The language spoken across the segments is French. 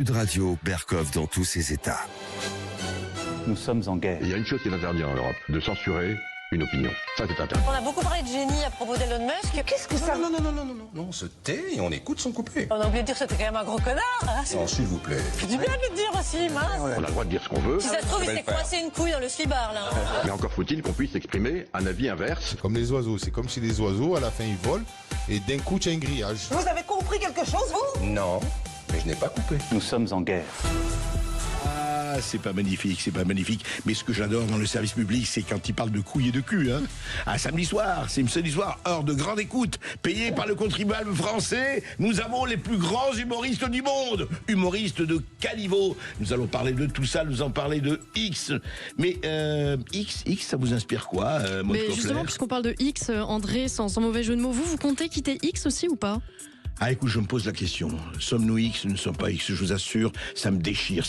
Sud Radio, Berkov dans tous ses états. Nous sommes en guerre. Il y a une chose qui est interdite en Europe, de censurer une opinion. Ça, c'est interdit. On a beaucoup parlé de génie à propos d'Elon Musk. Qu'est-ce que ça... Non, on se tait et on écoute son couplet. On a oublié de dire que c'était quand même un gros connard. Hein, Non, s'il vous plaît. c'est du bien de le dire aussi, mince. On a le droit de dire ce qu'on veut, Si ça se trouve, il s'est coincé une couille dans le slibard, là. mais encore faut-il qu'on puisse exprimer un avis inverse. Comme les oiseaux, c'est comme si les oiseaux, à la fin, ils volent et d'un coup, tu as un grillage. Vous avez compris quelque chose, vous? Non, mais je n'ai pas coupé. Nous sommes en guerre. Ah, c'est pas magnifique. Mais ce que j'adore dans le service public, c'est quand ils parlent de couilles et de cul, hein. Un samedi soir, heure de grande écoute, payée par le contribuable français. Nous avons les plus grands humoristes du monde. Humoristes de caniveau. Nous allons parler de tout ça, nous en parler de X. Mais, X, ça vous inspire quoi, Maud Mais Coffler? justement, puisqu'on parle de X, André, sans mauvais jeu de mots, vous comptez quitter X aussi ou pas? Ah, écoute, je me pose la question. Sommes-nous X? Nous ne sommes pas X, je vous assure. Ça me déchire.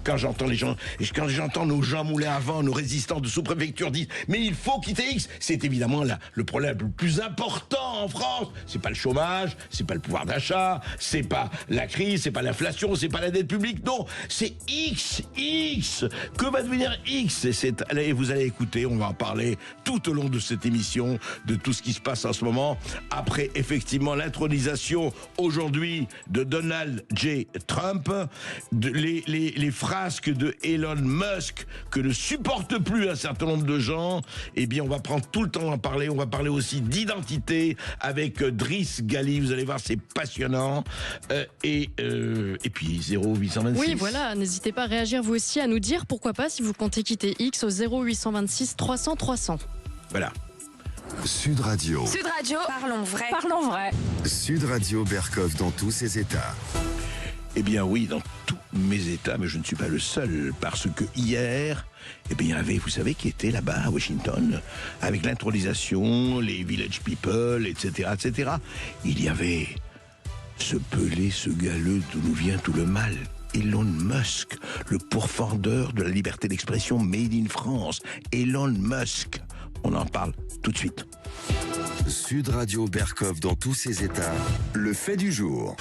Quand j'entends les gens, quand j'entends nos Jean Moulin avant, nos résistants de sous-préfecture disent, mais il faut quitter X. C'est évidemment le problème le plus important en France. C'est pas le chômage, c'est pas le pouvoir d'achat, c'est pas la crise, c'est pas l'inflation, c'est pas la dette publique. Non, c'est X. Que va devenir X? Et vous allez écouter, on va en parler tout au long de cette émission, de tout ce qui se passe en ce moment. Après, effectivement, l'intronisation aujourd'hui de Donald J. Trump, les frasques de Elon Musk que ne supportent plus un certain nombre de gens, eh bien on va prendre tout le temps d'en parler. On va parler aussi d'identité avec Driss Ghali, vous allez voir, c'est passionnant. Et puis 0826. Oui, voilà, n'hésitez pas à réagir vous aussi, à nous dire pourquoi pas si vous comptez quitter X au 0826 300 300. Voilà. Sud Radio. Sud Radio, parlons vrai. Parlons vrai. Sud Radio, Berkov dans tous ses états. Eh bien oui, dans tous mes états, mais je ne suis pas le seul, parce que hier, eh bien, il y avait, vous savez, qui était là-bas à Washington, avec l'intronisation, les village people, etc., il y avait ce pelé, ce galeux d'où nous vient tout le mal, Elon Musk, le pourfendeur de la liberté d'expression made in France. Elon Musk, on en parle tout de suite. Sud Radio, Berkov dans tous ses états. Le fait du jour.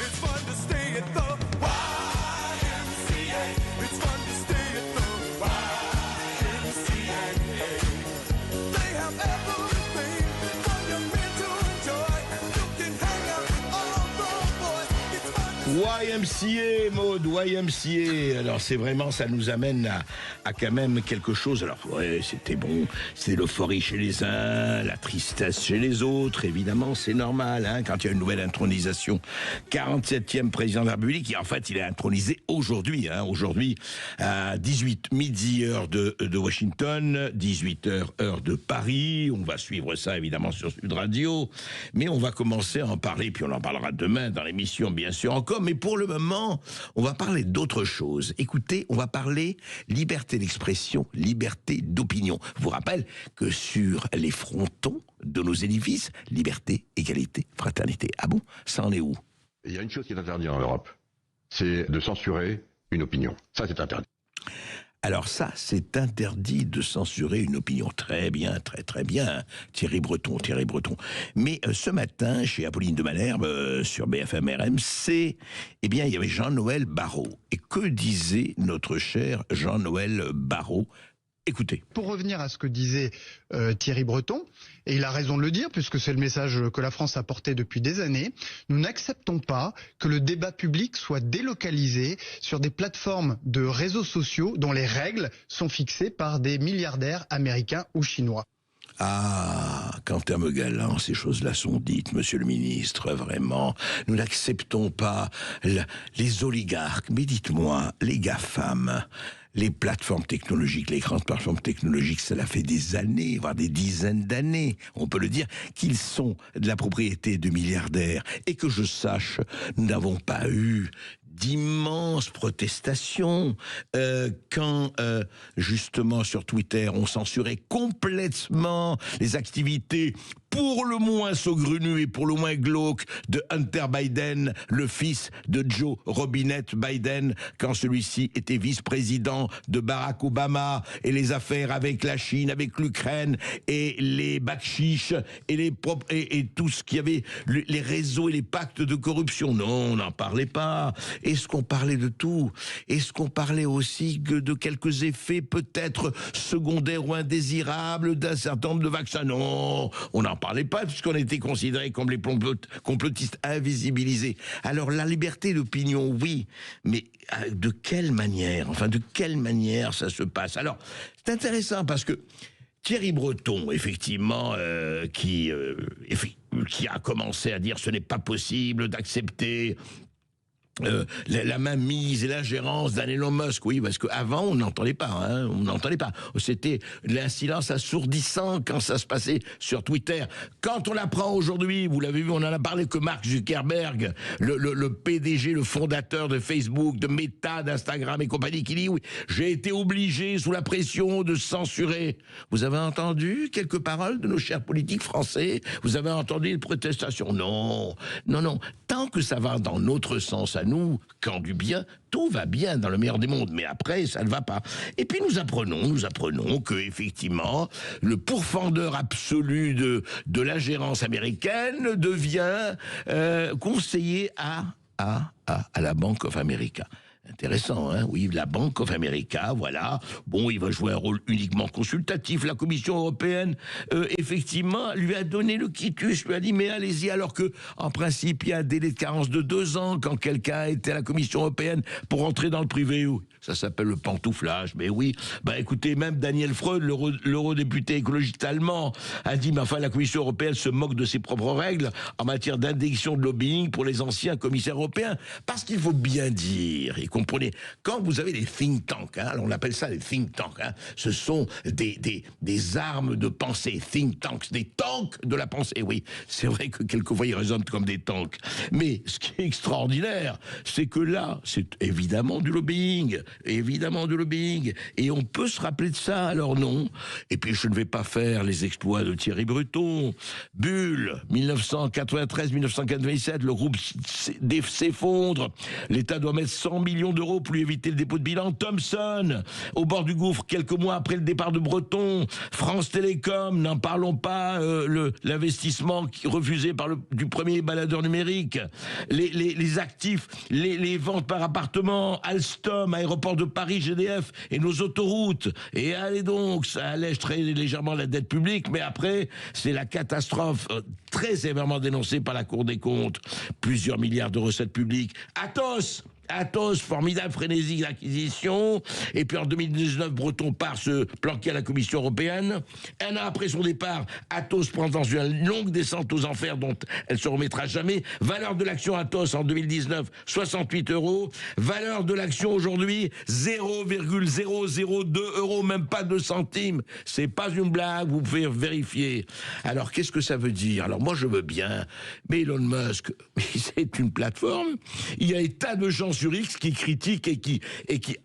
YMCA, Maud, YMCA. Alors c'est vraiment, ça nous amène à quand même quelque chose. Alors ouais, c'était bon, c'est l'euphorie chez les uns, la tristesse chez les autres. Évidemment, c'est normal, hein, quand il y a une nouvelle intronisation. 47e président de la République, et en fait, il est intronisé aujourd'hui, aujourd'hui à 18 midi heure de Washington, 18h heure de Paris. On va suivre ça évidemment sur Sud Radio, mais on va commencer à en parler, puis on en parlera demain dans l'émission, bien sûr encore. Mais pour le moment, on va parler d'autre chose. Écoutez, on va parler liberté d'expression, liberté d'opinion. Je vous rappelle que sur les frontons de nos édifices, liberté, égalité, fraternité. Ah bon? Ça en est où? Il y a une chose qui est interdite en Europe, c'est de censurer une opinion. Ça, c'est interdit. Alors ça, c'est interdit de censurer une opinion. Très bien. Thierry Breton. Mais ce matin, chez Apolline de Malherbe, sur BFM RMC, eh bien, il y avait Jean-Noël Barrot. Et que disait notre cher Jean-Noël Barrot? Écoutez. Pour revenir à ce que disait Thierry Breton, et il a raison de le dire puisque c'est le message que la France a porté depuis des années, nous n'acceptons pas que le débat public soit délocalisé sur des plateformes de réseaux sociaux dont les règles sont fixées par des milliardaires américains ou chinois. Ah, qu'en termes galants, ces choses-là sont dites, monsieur le ministre, vraiment. Nous n'acceptons pas les oligarques. Mais dites-moi, les GAFAM, les plateformes technologiques, les grandes plateformes technologiques, cela fait des années, voire des dizaines d'années, on peut le dire, qu'ils sont de la propriété de milliardaires. Et que je sache, nous n'avons pas eu d'immenses protestations quand justement sur Twitter on censurait complètement les activités pour le moins saugrenu et pour le moins glauque de Hunter Biden, le fils de Joe Robinette Biden, quand celui-ci était vice-président de Barack Obama, et les affaires avec la Chine, avec l'Ukraine, et les bakchiches, et tout ce qu'il y avait, les réseaux et les pactes de corruption. Non, on n'en parlait pas. Est-ce qu'on parlait de tout? Est-ce qu'on parlait aussi de quelques effets peut-être secondaires ou indésirables d'un certain nombre de vaccins? Non, on n'en parlait pas puisqu'on était considérés comme les complotistes invisibilisés. Alors la liberté d'opinion, oui, mais de quelle manière? Enfin, de quelle manière ça se passe? Alors, c'est intéressant parce que Thierry Breton, effectivement, qui a commencé à dire ce n'est pas possible d'accepter la mainmise et l'ingérence d'un Elon Musk, oui, parce qu'avant on n'entendait pas, on n'entendait pas. C'était un silence assourdissant quand ça se passait sur Twitter. Quand on l'apprend aujourd'hui, vous l'avez vu, on en a parlé que Mark Zuckerberg, le PDG, le fondateur de Facebook, de Meta, d'Instagram et compagnie, qui dit oui, j'ai été obligé sous la pression de censurer. Vous avez entendu quelques paroles de nos chers politiques français? Vous avez entendu les protestations? Non, non, non. Tant que ça va dans notre sens à nous, quand du bien, tout va bien dans le meilleur des mondes, mais après, ça ne va pas. Et puis nous apprenons que, effectivement, le pourfendeur absolu de l'ingérence américaine devient conseiller à la Bank of America. Intéressant, hein? Oui, la Bank of America, voilà. Bon, il va jouer un rôle uniquement consultatif. La Commission européenne, effectivement, lui a donné le quitus, lui a dit, mais allez-y, alors que, en principe, il y a un délai de carence de 2 ans quand quelqu'un était à la Commission européenne pour entrer dans le privé. Ça s'appelle le pantouflage, mais oui. Bah écoutez, même Daniel Freud, l'eurodéputé écologiste allemand, a dit, mais enfin, la Commission européenne se moque de ses propres règles en matière d'indiction de lobbying pour les anciens commissaires européens. Parce qu'il faut bien dire, et comprenez, quand vous avez des think tanks, alors on appelle ça des think tanks, ce sont des armes de pensée, think tanks, des tanks de la pensée, oui. C'est vrai que quelquefois ils résonnent comme des tanks. Mais ce qui est extraordinaire, c'est que là, c'est évidemment du lobbying, et on peut se rappeler de ça, alors non. Et puis je ne vais pas faire les exploits de Thierry Breton. Bulle, 1993-1997, le groupe s'effondre, l'État doit mettre 100 millions d'euros pour lui éviter le dépôt de bilan. Thomson, au bord du gouffre, quelques mois après le départ de Breton. France Télécom, n'en parlons pas, l'investissement refusé du premier baladeur numérique. Les actifs, les ventes par appartement, Alstom, Aéroport de Paris, GDF et nos autoroutes. Et allez donc, ça allège très légèrement la dette publique, mais après, c'est la catastrophe très sévèrement dénoncée par la Cour des comptes. Plusieurs milliards de recettes publiques. Athos, formidable frénésie d'acquisition. Et puis en 2019, Breton part se planquer à la Commission européenne. Un an après son départ, Athos prend dans une longue descente aux enfers dont elle se remettra jamais. Valeur de l'action Athos en 2019, 68 €. Valeur de l'action aujourd'hui, 0,002 €, même pas 2 centimes. C'est pas une blague, vous pouvez vérifier. Alors qu'est-ce que ça veut dire? Alors moi je veux bien, mais Elon Musk, c'est une plateforme. Il y a des tas de gens sur X qui critiquent et qui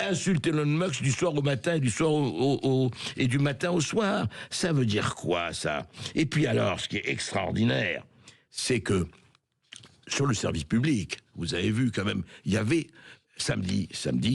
insultent Elon Musk du soir au matin et du matin au soir. Ça veut dire quoi, ça? Et puis alors, ce qui est extraordinaire, c'est que sur le service public, vous avez vu quand même, il y avait samedi,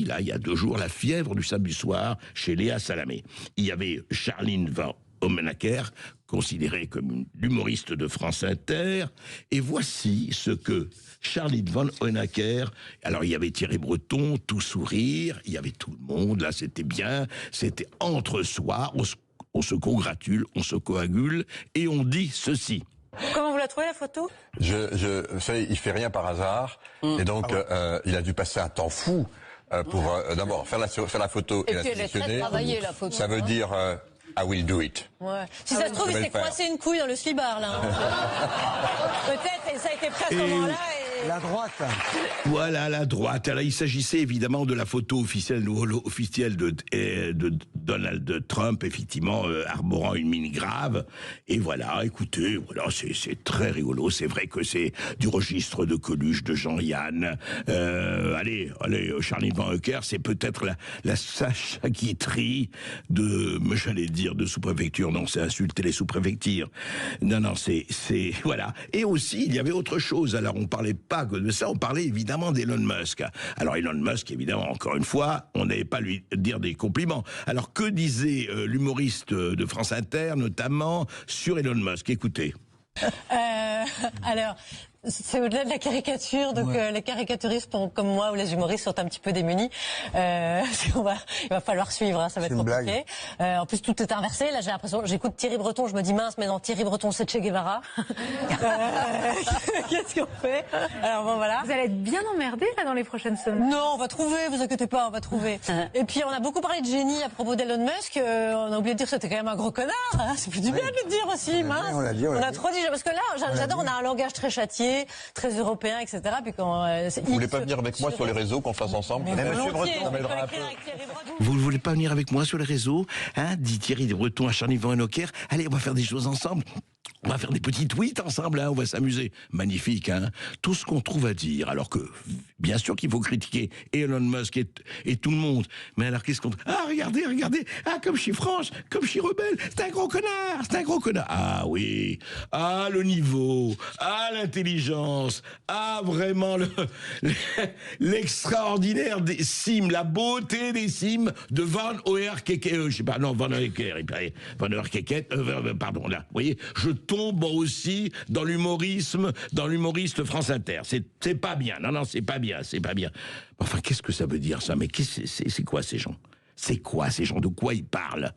là, il y a 2 jours, la fièvre du samedi soir chez Léa Salamé. Il y avait Charline Van Homenaker, considérée comme l'humoriste de France Inter, et voici ce que Charline Van Hoenacker, alors il y avait Thierry Breton, tout sourire, il y avait tout le monde, là c'était bien, c'était entre soi, on se congratule, on se coagule, et on dit ceci. Comment vous la trouvez, la photo? Vous savez, il fait rien par hasard, et donc il a dû passer un temps fou pour d'abord faire la photo et la puis elle est très travaillée, la photo. Ça veut dire I will do it. Ouais. Si ça se trouve, il s'est coincé une couille dans le slibard, là. Peut-être, et ça a été pris à ce moment-là. La droite. Voilà la droite. Alors, il s'agissait évidemment de la photo officielle de Donald Trump, effectivement, arborant une mine grave. Et voilà, écoutez, voilà, c'est très rigolo. C'est vrai que c'est du registre de Coluche, de Jean-Yann. Allez, Charlie Van Heuker, c'est peut-être la Sacha Guitry j'allais dire de sous-préfecture. Non, c'est insulter les sous-préfectures. Non, c'est voilà. Et aussi, il y avait autre chose. Alors, on parlait pas que de ça, on parlait évidemment d'Elon Musk. Alors, Elon Musk, évidemment, encore une fois, on n'avait pas à lui dire des compliments. Alors, que disait l'humoriste de France Inter, notamment, sur Elon Musk? Écoutez. Alors, c'est au-delà de la caricature, donc les caricaturistes comme moi ou les humoristes sont un petit peu démunis. Il va falloir suivre, hein, ça va être compliqué. En plus, tout est inversé. Là, j'ai l'impression, j'écoute Thierry Breton, je me dis mince, mais non, Thierry Breton, c'est Che Guevara. Qu'est-ce qu'on fait? Alors bon, voilà. Vous allez être bien emmerdés là dans les prochaines semaines. Non, on va trouver, vous inquiétez pas, on va trouver. Et puis, on a beaucoup parlé de génie à propos d'Elon Musk. On a oublié de dire que c'était quand même un gros connard. Hein. Ça fait du bien de le dire aussi, mince. On a trop dit, parce que là, j'adore, on a un langage très châtié, très européen, etc. Puis quand, vous voulez pas venir avec moi sur les réseaux, qu'on fasse ensemble? Monsieur Breton, Vous ne voulez pas venir avec moi sur les réseaux, hein, dit Thierry Breton à Charlie Van Heuker. Allez, on va faire des choses ensemble. On va faire des petits tweets ensemble, hein, on va s'amuser. Magnifique, hein. Tout ce qu'on trouve à dire. Alors que, bien sûr qu'il faut critiquer Elon Musk et tout le monde. Mais alors qu'est-ce qu'on... Ah, regardez. Ah, comme je suis franche, comme je suis rebelle. C'est un gros connard. Ah oui. Ah, le niveau. Ah, l'intelligence. Ah, vraiment l'extraordinaire des cimes, la beauté des cimes de Van Heuker. Je sais pas, non, Van Heuker. Pardon, là. Vous voyez, je tombe aussi dans l'humoriste France Inter. C'est pas bien. Non, c'est pas bien. Enfin, qu'est-ce que ça veut dire, ça? Mais c'est quoi ces gens? C'est quoi ces gens? De quoi ils parlent?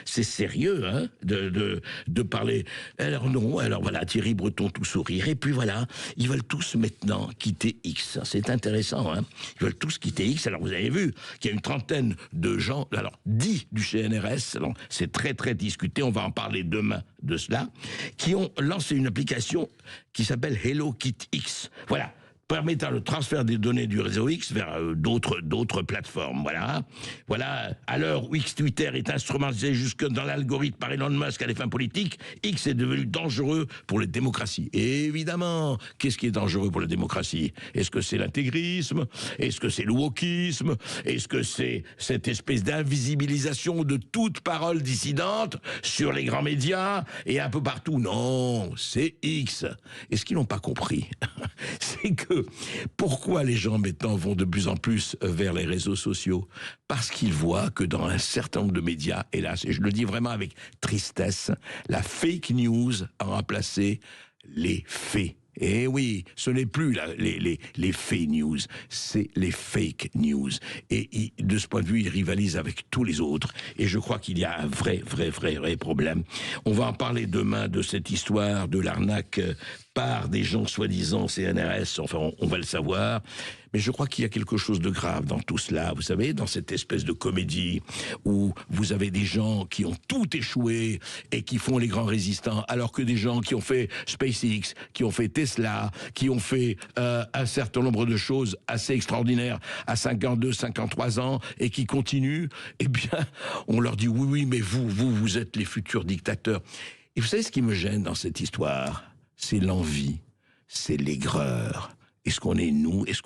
C'est sérieux, hein, de parler. Alors non, alors voilà, Thierry Breton tout sourire. Et puis voilà, ils veulent tous maintenant quitter X. C'est intéressant, hein. Ils veulent tous quitter X. Alors vous avez vu qu'il y a une trentaine de gens, alors 10 du CNRS, alors, c'est très très discuté, on va en parler demain de cela, qui ont lancé une application qui s'appelle Hello Kit X. Voilà. Permettant le transfert des données du réseau X vers d'autres plateformes. Voilà. À l'heure où X Twitter est instrumentalisé jusque dans l'algorithme par Elon Musk à des fins politiques, X est devenu dangereux pour les démocraties. Et évidemment, qu'est-ce qui est dangereux pour la démocratie? Est-ce que c'est l'intégrisme? Est-ce que c'est le wokisme? Est-ce que c'est cette espèce d'invisibilisation de toute parole dissidente sur les grands médias et un peu partout? Non, c'est X. Et ce qu'ils n'ont pas compris, c'est que pourquoi les gens maintenant vont de plus en plus vers les réseaux sociaux? Parce qu'ils voient que dans un certain nombre de médias, hélas, et je le dis vraiment avec tristesse, la fake news a remplacé les faits. Et oui, ce n'est plus les fake news, c'est les fake news. Et de ce point de vue, ils rivalisent avec tous les autres. Et je crois qu'il y a un vrai problème. On va en parler demain de cette histoire de l'arnaque par des gens soi-disant CNRS, enfin on va le savoir. Mais je crois qu'il y a quelque chose de grave dans tout cela, vous savez, dans cette espèce de comédie où vous avez des gens qui ont tout échoué et qui font les grands résistants, alors que des gens qui ont fait SpaceX, qui ont fait Tesla, qui ont fait un certain nombre de choses assez extraordinaires à 52, 53 ans et qui continuent, eh bien, on leur dit oui, mais vous êtes les futurs dictateurs. Et vous savez ce qui me gêne dans cette histoire? C'est l'envie, c'est l'aigreur. Est-ce qu'on est nous? Est-ce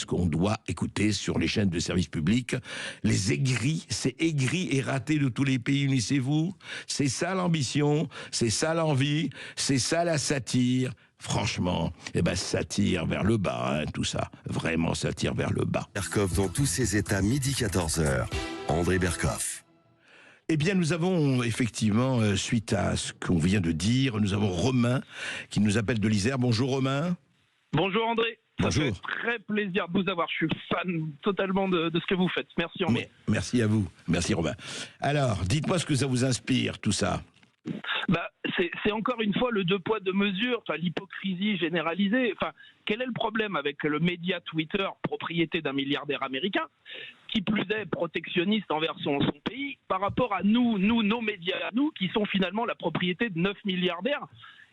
qu'on doit écouter sur les chaînes de service public les aigris? C'est aigri et raté de tous les pays, unissez-vous. C'est ça l'ambition, c'est ça l'envie, c'est ça la satire. Franchement, ça tire vers le bas, hein, tout ça. Vraiment, ça tire vers le bas. Berkoff dans tous ses états, midi 14h. André Berkoff. Eh bien, nous avons effectivement, suite à ce qu'on vient de dire, nous avons Romain qui nous appelle de l'Isère. Bonjour Romain. Bonjour André. Bonjour. Ça fait très plaisir de vous avoir. Je suis fan totalement de ce que vous faites. Merci André. Merci à vous. Merci Romain. Alors, dites-moi ce que ça vous inspire, tout ça. C'est encore une fois le deux poids deux mesures, l'hypocrisie généralisée. Quel est le problème avec le média Twitter, propriété d'un milliardaire américain, qui plus est protectionniste envers son pays, par rapport à nos médias à nous, qui sont finalement la propriété de 9 milliardaires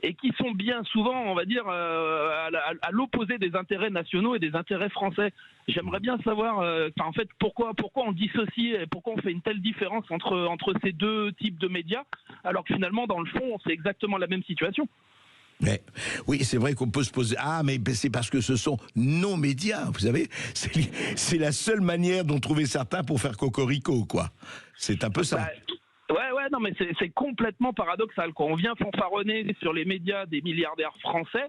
et qui sont bien souvent, on va dire, à l'opposé des intérêts nationaux et des intérêts français. J'aimerais bien savoir, en fait, pourquoi on dissocie et pourquoi on fait une telle différence entre ces deux types de médias, alors que finalement, dans le fond, c'est exactement la même situation. Mais, oui, c'est vrai qu'on peut se poser... Ah, mais c'est parce que ce sont nos médias, vous savez. C'est la seule manière d'en trouver certains pour faire cocorico, quoi. C'est un peu ça. Ouais, non, mais c'est complètement paradoxal, quoi. On vient fanfaronner sur les médias des milliardaires français,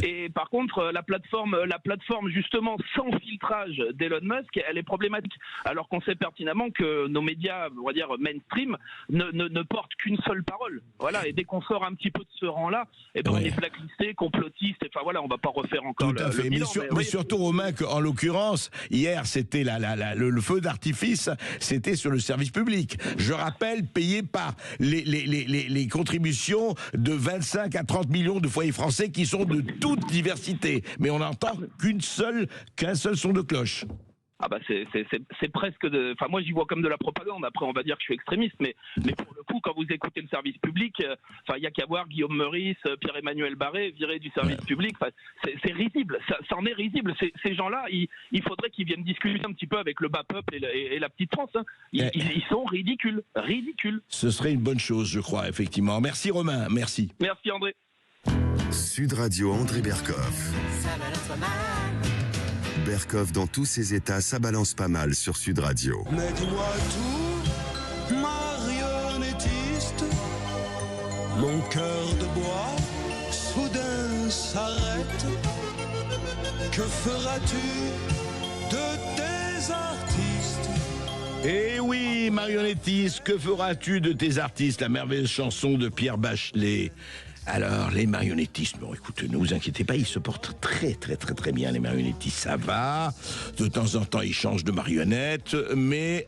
et par contre, la plateforme justement sans filtrage d'Elon Musk, elle est problématique. Alors qu'on sait pertinemment que nos médias, on va dire mainstream, ne portent qu'une seule parole. Voilà, et dès qu'on sort un petit peu de ce rang-là, on est blacklisté, complotiste, enfin voilà, on va pas refaire encore Tout à fait. Mais surtout, Romain, qu'en l'occurrence, hier, c'était le feu d'artifice, c'était sur le service public. Je rappelle, payé par les contributions de 25 à 30 millions de foyers français qui sont de toute diversité. Mais on n'entend qu'un seul son de cloche. Ah bah c'est presque enfin moi j'y vois comme de la propagande. Après on va dire que je suis extrémiste, mais pour le coup quand vous écoutez le service public, enfin il y a qu'à voir Guillaume Meurice, Pierre-Emmanuel Barré virés du service public. C'est risible, ça en est risible. Ces gens-là, il faudrait qu'ils viennent discuter un petit peu avec le bas peuple et la petite France. Hein. Ils sont ridicules. Ce serait une bonne chose, je crois, effectivement. Merci Romain, merci. Merci André. Sud Radio, André Berkoff. Berkoff dans tous ses états, ça balance pas mal sur Sud Radio. Mais dis-moi tout, marionnettiste, mon cœur de bois soudain s'arrête. Que feras-tu de tes artistes? Eh oui, marionnettiste, que feras-tu de tes artistes? La merveilleuse chanson de Pierre Bachelet. Alors, les marionnettistes, bon, écoutez, ne vous inquiétez pas, ils se portent très bien, les marionnettistes, ça va. De temps en temps, ils changent de marionnette, mais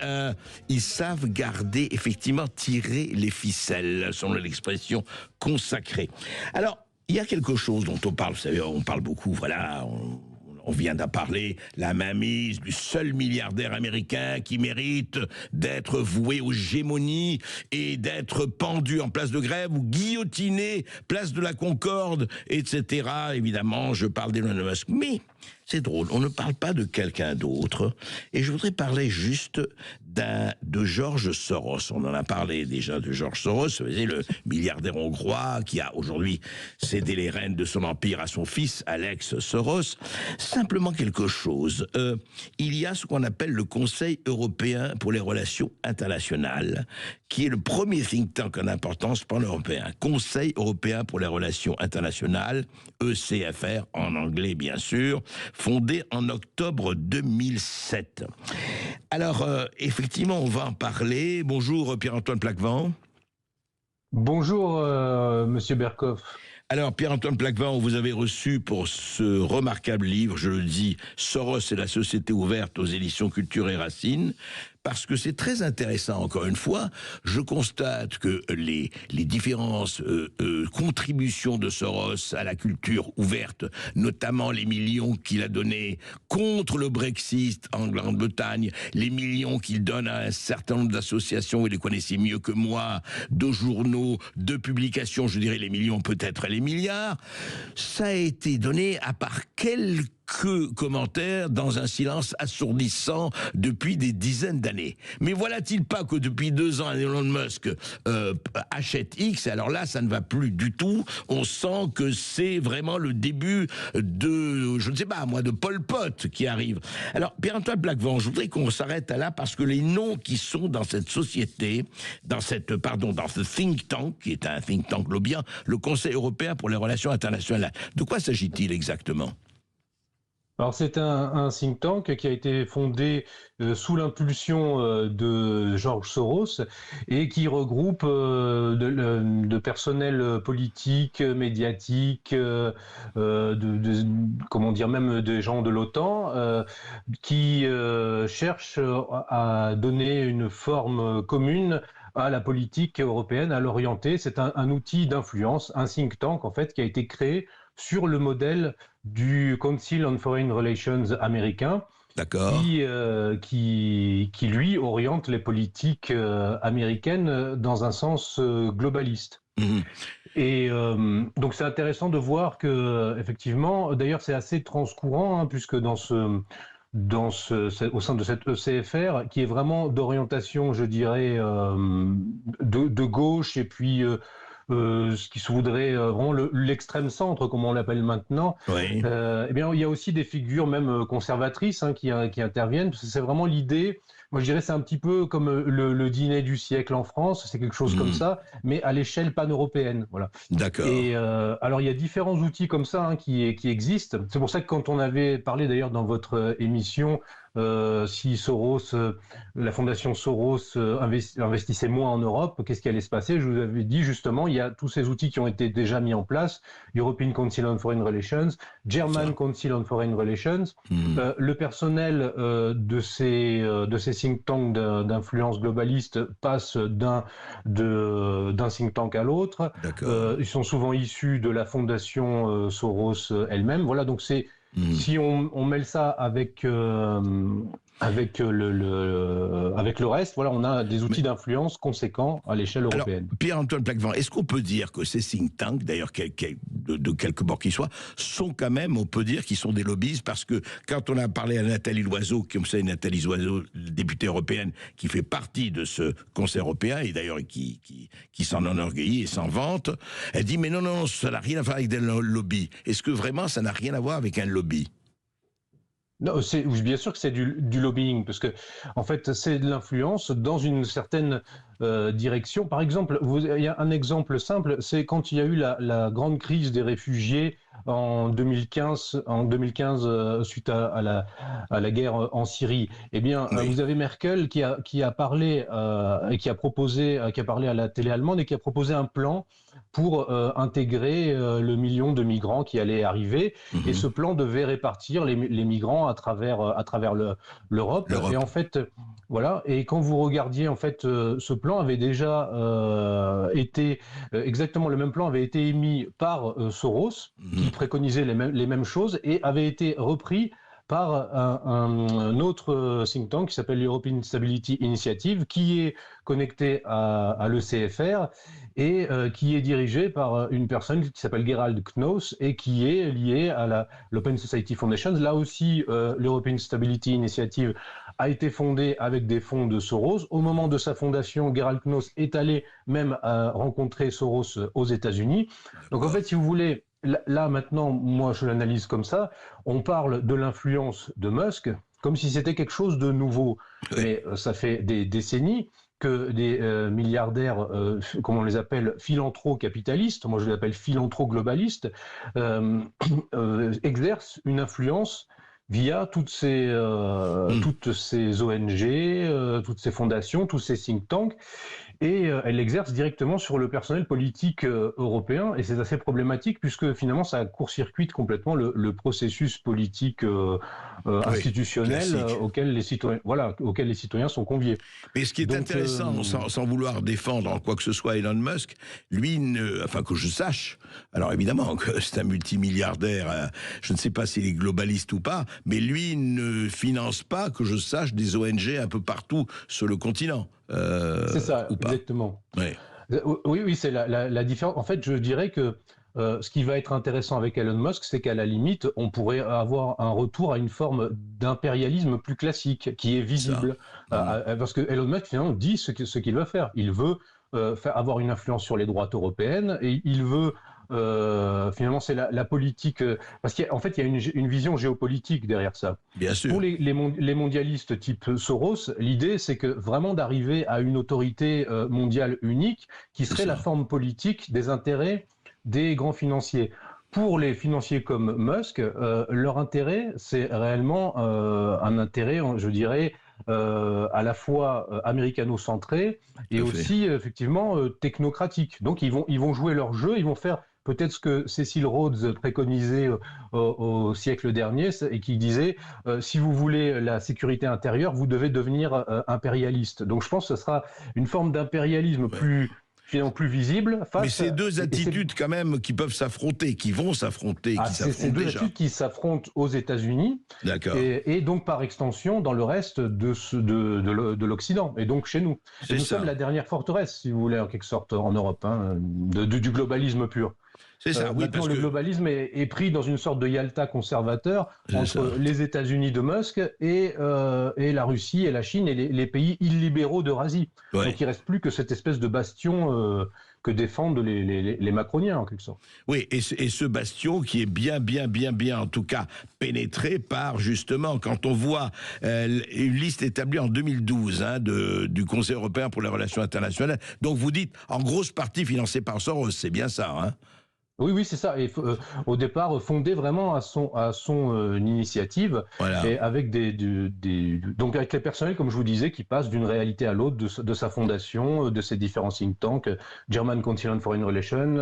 ils savent garder, effectivement, tirer les ficelles, selon l'expression consacrée. Alors, il y a quelque chose dont on parle, vous savez, on parle beaucoup, voilà, on vient d'en parler, la mainmise du seul milliardaire américain qui mérite d'être voué aux gémonies et d'être pendu en place de Grève ou guillotiné place de la Concorde, etc. Évidemment, je parle d'Elon Musk. Mais c'est drôle, on ne parle pas de quelqu'un d'autre. Et je voudrais parler juste de George Soros. On en a parlé déjà de George Soros, vous savez, le milliardaire hongrois qui a aujourd'hui cédé les rênes de son empire à son fils, Alex Soros. Simplement quelque chose. Il y a ce qu'on appelle le Conseil européen pour les relations internationales, qui est le premier think tank en importance pan-européen. Conseil européen pour les relations internationales, ECFR en anglais bien sûr, fondé en octobre 2007. Alors, effectivement, on va en parler. Bonjour Pierre-Antoine Plaquevent. Bonjour Monsieur Berkoff. Alors, Pierre-Antoine Plaquevent, vous avez reçu pour ce remarquable livre, je le dis, Soros et la société ouverte aux éditions Culture et Racines, parce que c'est très intéressant, encore une fois. Je constate que les différentes contributions de Soros à la culture ouverte, notamment les millions qu'il a donnés contre le Brexit en Grande-Bretagne, les millions qu'il donne à un certain nombre d'associations, vous les connaissez mieux que moi, de journaux, de publications, je dirais les millions, peut-être les milliards, ça a été donné à part quelques commentaires dans un silence assourdissant depuis des dizaines d'années. Mais voilà-t-il pas que depuis 2 ans, Elon Musk achète X, alors là, ça ne va plus du tout. On sent que c'est vraiment le début de, je ne sais pas moi, de Pol Pot qui arrive. Alors, Pierre-Antoine Plaquevent, je voudrais qu'on s'arrête là parce que les noms qui sont dans cette société, dans ce think tank, qui est un think tank lobbying, le Conseil européen pour les relations internationales, de quoi s'agit-il exactement ? Alors c'est un think tank qui a été fondé sous l'impulsion de George Soros et qui regroupe de personnel politique, médiatique, comment dire, même des gens de l'OTAN qui cherchent à donner une forme commune à la politique européenne, à l'orienter. C'est un outil d'influence, un think tank en fait qui a été créé sur le modèle du Council on Foreign Relations américain, qui lui oriente les politiques américaines dans un sens globaliste. Et donc c'est intéressant de voir que effectivement, d'ailleurs c'est assez transcourant, hein, puisque au sein de cette ECFR, qui est vraiment d'orientation, je dirais, de gauche, et puis ce qui se voudrait vraiment l'extrême centre, comme on l'appelle maintenant. Oui. Eh bien, il y a aussi des figures même conservatrices, hein, qui interviennent. Parce que c'est vraiment l'idée. Moi, je dirais c'est un petit peu comme le dîner du siècle en France. C'est quelque chose comme ça, mais à l'échelle pan-européenne. Voilà. D'accord. Et alors, il y a différents outils comme ça, hein, qui existent. C'est pour ça que quand on avait parlé d'ailleurs dans votre émission, si Soros, la fondation Soros investissait moins en Europe, qu'est-ce qui allait se passer? Je vous avais dit justement, il y a tous ces outils qui ont été déjà mis en place, European Council on Foreign Relations, German Council on Foreign Relations, le personnel de ces think tanks d'influence globaliste passe d'un think tank à l'autre. Ils sont souvent issus de la fondation Soros elle-même. Voilà, donc c'est si on mêle ça avec le reste, voilà, on a des outils d'influence conséquents à l'échelle européenne. Alors, Pierre-Antoine Plaquevent, est-ce qu'on peut dire que ces think tanks, d'ailleurs de quelque bord qu'ils soient, sont quand même, on peut dire qu'ils sont des lobbies, parce que quand on a parlé à Nathalie Loiseau, comme ça, Nathalie Loiseau, députée européenne, qui fait partie de ce Conseil européen, et d'ailleurs qui s'en enorgueillit et s'en vante, elle dit mais non, ça n'a rien à voir avec des lobbies. Est-ce que vraiment ça n'a rien à voir avec un lobby? Non, bien sûr que c'est du lobbying, parce que en fait c'est de l'influence dans une certaine direction. Par exemple, il y a un exemple simple, c'est quand il y a eu la grande crise des réfugiés en 2015 suite à la guerre en Syrie. Eh bien, vous avez Merkel qui a parlé et qui a parlé à la télé allemande et qui a proposé un plan pour intégrer le million de migrants qui allaient arriver. Et ce plan devait répartir les migrants à travers l'Europe. Et en fait, voilà. Et quand vous regardiez, en fait, ce plan avait déjà été exactement le même plan avait été émis par Soros, qui préconisait les mêmes choses, et avait été repris par un autre think tank qui s'appelle l'European Stability Initiative, qui est connecté à l'ECFR et qui est dirigé par une personne qui s'appelle Gerald Knaus et qui est liée à l'Open Society Foundation. Là aussi, l'European Stability Initiative a été fondée avec des fonds de Soros. Au moment de sa fondation, Gerald Knaus est allé même rencontrer Soros aux États-Unis. Donc en fait, si vous voulez, là maintenant, moi je l'analyse comme ça, on parle de l'influence de Musk comme si c'était quelque chose de nouveau. Mais ça fait des décennies que des milliardaires, comme on les appelle, philanthro-capitalistes, moi je les appelle philanthro-globalistes, exercent une influence via toutes ces ONG, toutes ces fondations, tous ces think tanks, et elle l'exerce directement sur le personnel politique européen, et c'est assez problématique puisque finalement ça court-circuite complètement le processus politique institutionnel auquel les citoyens sont conviés. Mais ce qui est intéressant, sans vouloir défendre en quoi que ce soit Elon Musk, lui, enfin que je sache, alors évidemment que c'est un multimilliardaire, je ne sais pas s'il est globaliste ou pas, mais lui ne finance pas, que je sache, des ONG un peu partout sur le continent. C'est ça, exactement. Oui, c'est la différence. En fait, je dirais que ce qui va être intéressant avec Elon Musk, c'est qu'à la limite, on pourrait avoir un retour à une forme d'impérialisme plus classique, qui est visible. Parce que Elon Musk, finalement, dit ce qu'il veut faire. Il veut avoir une influence sur les droites européennes, et il veut... finalement, c'est la politique, parce qu'en fait, il y a une vision géopolitique derrière ça. Bien sûr. Pour les mondialistes type Soros, l'idée, c'est que vraiment d'arriver à une autorité mondiale unique, qui serait la forme politique des intérêts des grands financiers. Pour les financiers comme Musk, leur intérêt, c'est réellement un intérêt, je dirais, à la fois américano-centré et aussi effectivement technocratique. Donc ils vont jouer leur jeu, ils vont faire peut-être ce que Cecil Rhodes préconisait au siècle dernier et qui disait si vous voulez la sécurité intérieure, vous devez devenir impérialiste. Donc je pense que ce sera une forme d'impérialisme plus finalement plus visible. Mais c'est deux attitudes quand même qui peuvent s'affronter, qui vont s'affronter, qui s'affrontent c'est deux déjà. attitudes qui s'affrontent aux États-Unis, et donc par extension dans le reste de l'Occident, et donc chez nous. Et nous sommes la dernière forteresse, si vous voulez, en quelque sorte, en Europe, hein, du globalisme pur. C'est ça, oui, maintenant, le globalisme est pris dans une sorte de Yalta conservateur entre les États-Unis de Musk et la Russie et la Chine et les pays illibéraux d'Eurasie. Ouais. Donc il ne reste plus que cette espèce de bastion que défendent les macroniens, en quelque sorte. Oui, et ce bastion qui est bien, en tout cas, pénétré par, justement, quand on voit une liste établie en 2012 du Conseil européen pour les relations internationales, donc vous dites, en grosse partie financée par Soros, c'est bien ça, hein? Oui, c'est ça. Et au départ, fondé vraiment à son initiative, voilà. Et avec donc avec les personnels, comme je vous disais, qui passent d'une réalité à l'autre de sa fondation, de ses différents think tanks, German Council on Foreign Relations,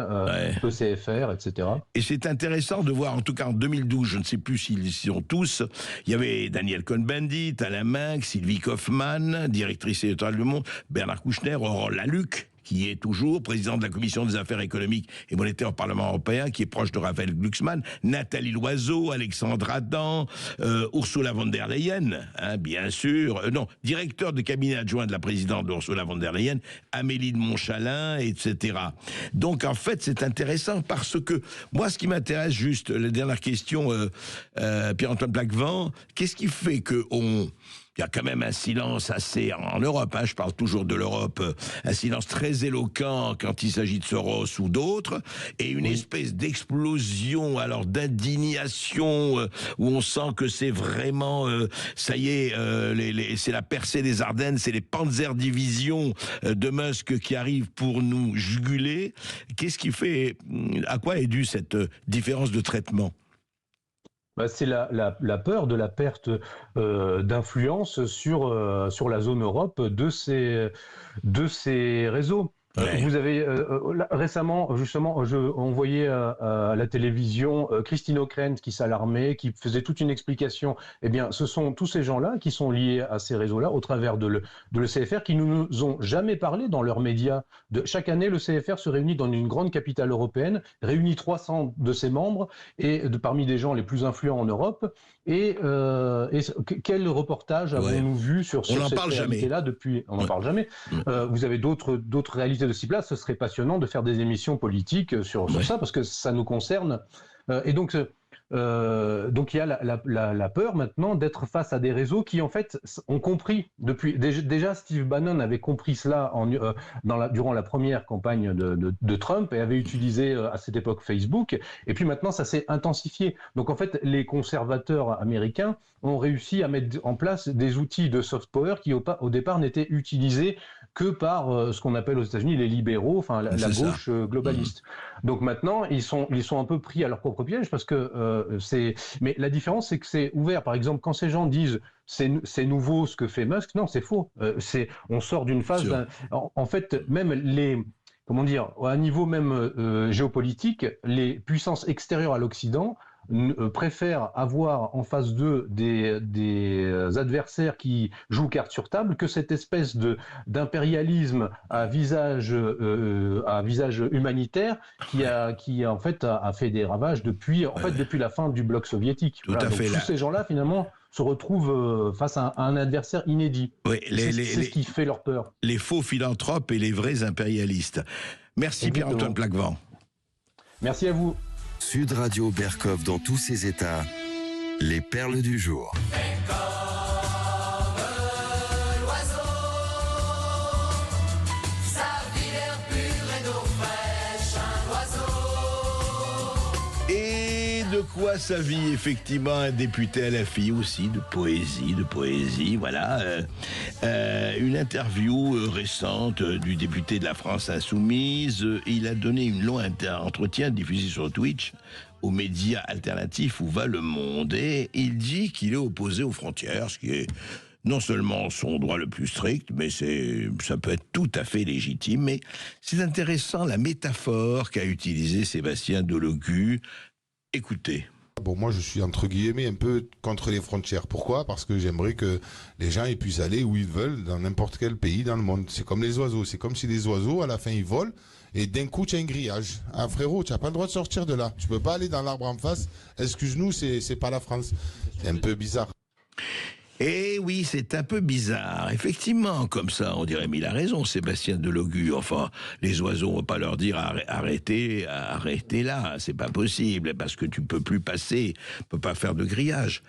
ECFR, etc. Et c'est intéressant de voir, en tout cas en 2012, je ne sais plus s'ils y sont tous, il y avait Daniel Cohn-Bendit, Alain Minc, Sylvie Kaufmann, directrice éditoriale du Monde, Bernard Kouchner, Aurore Lalucq, qui est toujours président de la Commission des affaires économiques et monétaires au Parlement européen, qui est proche de Raphaël Glucksmann, Nathalie Loiseau, Alexandre Adam, Ursula von der Leyen, bien sûr, directeur de cabinet adjoint de la présidente Ursula von der Leyen, Amélie de Montchalin, etc. Donc en fait, c'est intéressant parce que moi, ce qui m'intéresse juste, la dernière question, Pierre-Antoine Plaquevent, qu'est-ce qui fait il y a quand même un silence assez, en Europe, je parle toujours de l'Europe, un silence très éloquent quand il s'agit de Soros ou d'autres, et une espèce d'explosion, alors d'indignation, où on sent que c'est vraiment, ça y est, c'est la percée des Ardennes, c'est les Panzer-Divisions de Musk qui arrivent pour nous juguler. Qu'est-ce qui fait, à quoi est due cette différence de traitement ? C'est la peur de la perte d'influence sur la zone Europe de ces réseaux. Ouais. Vous avez récemment, justement, on voyait à la télévision Christine Ockrent qui s'alarmait, qui faisait toute une explication. Eh bien, ce sont tous ces gens-là qui sont liés à ces réseaux-là au travers de l'ECFR, qui ne nous ont jamais parlé dans leurs médias. Chaque année, le CFR se réunit dans une grande capitale européenne, réunit 300 de ses membres, et parmi des gens les plus influents en Europe. Et quel reportage avons-nous vu sur cette réalité-là depuis ? On n'en parle jamais. Vous avez d'autres réalités de ce type-là. Ce serait passionnant de faire des émissions politiques sur ça, parce que ça nous concerne. Et donc il y a la peur maintenant d'être face à des réseaux qui en fait ont compris depuis déjà Steve Bannon avait compris cela durant la première campagne de Trump et avait utilisé à cette époque Facebook, et puis maintenant ça s'est intensifié. Donc en fait les conservateurs américains ont réussi à mettre en place des outils de soft power qui au départ n'étaient utilisés que par ce qu'on appelle aux États-Unis les libéraux, enfin la gauche globaliste. Donc maintenant ils sont un peu pris à leur propre piège, parce que mais la différence c'est que c'est ouvert. Par exemple, quand ces gens disent c'est nouveau ce que fait Musk, non, c'est faux. On sort d'une phase en fait, même à niveau même géopolitique, les puissances extérieures à l'Occident préfèrent avoir en face d'eux des adversaires qui jouent carte sur table que cette espèce d'impérialisme à visage humanitaire qui en fait a fait des ravages depuis la fin du bloc soviétique. Tous ces gens-là finalement se retrouvent face à un adversaire inédit. Oui, c'est ce qui fait leur peur. Les faux philanthropes et les vrais impérialistes. Merci Pierre-Antoine Plaquevent. Merci à vous. Sud Radio Berkov dans tous ses états, les perles du jour. Et de quoi sa vie, effectivement, un député à la fille aussi, de poésie, voilà. Une interview récente du député de la France Insoumise. Il a donné une longue entretien diffusé sur Twitch aux médias alternatifs Où va le monde, et il dit qu'il est opposé aux frontières, ce qui est non seulement son droit le plus strict, mais ça peut être tout à fait légitime. Mais c'est intéressant la métaphore qu'a utilisée Sébastien Delogu. Écoutez. Bon, moi, je suis entre guillemets un peu contre les frontières. Pourquoi? Parce que j'aimerais que les gens ils puissent aller où ils veulent, dans n'importe quel pays dans le monde. C'est comme les oiseaux. C'est comme si les oiseaux, à la fin, ils volent et d'un coup, tu as un grillage. Ah, frérot, tu n'as pas le droit de sortir de là. Tu peux pas aller dans l'arbre en face. Excuse-nous, c'est pas la France. C'est un peu bizarre. Eh oui, c'est un peu bizarre. Effectivement, comme ça, on dirait, mais il a raison, Sébastien Delogu. Enfin, les oiseaux, on va pas leur dire arrêtez là, c'est pas possible, parce que tu peux plus passer, tu peux pas faire de grillage.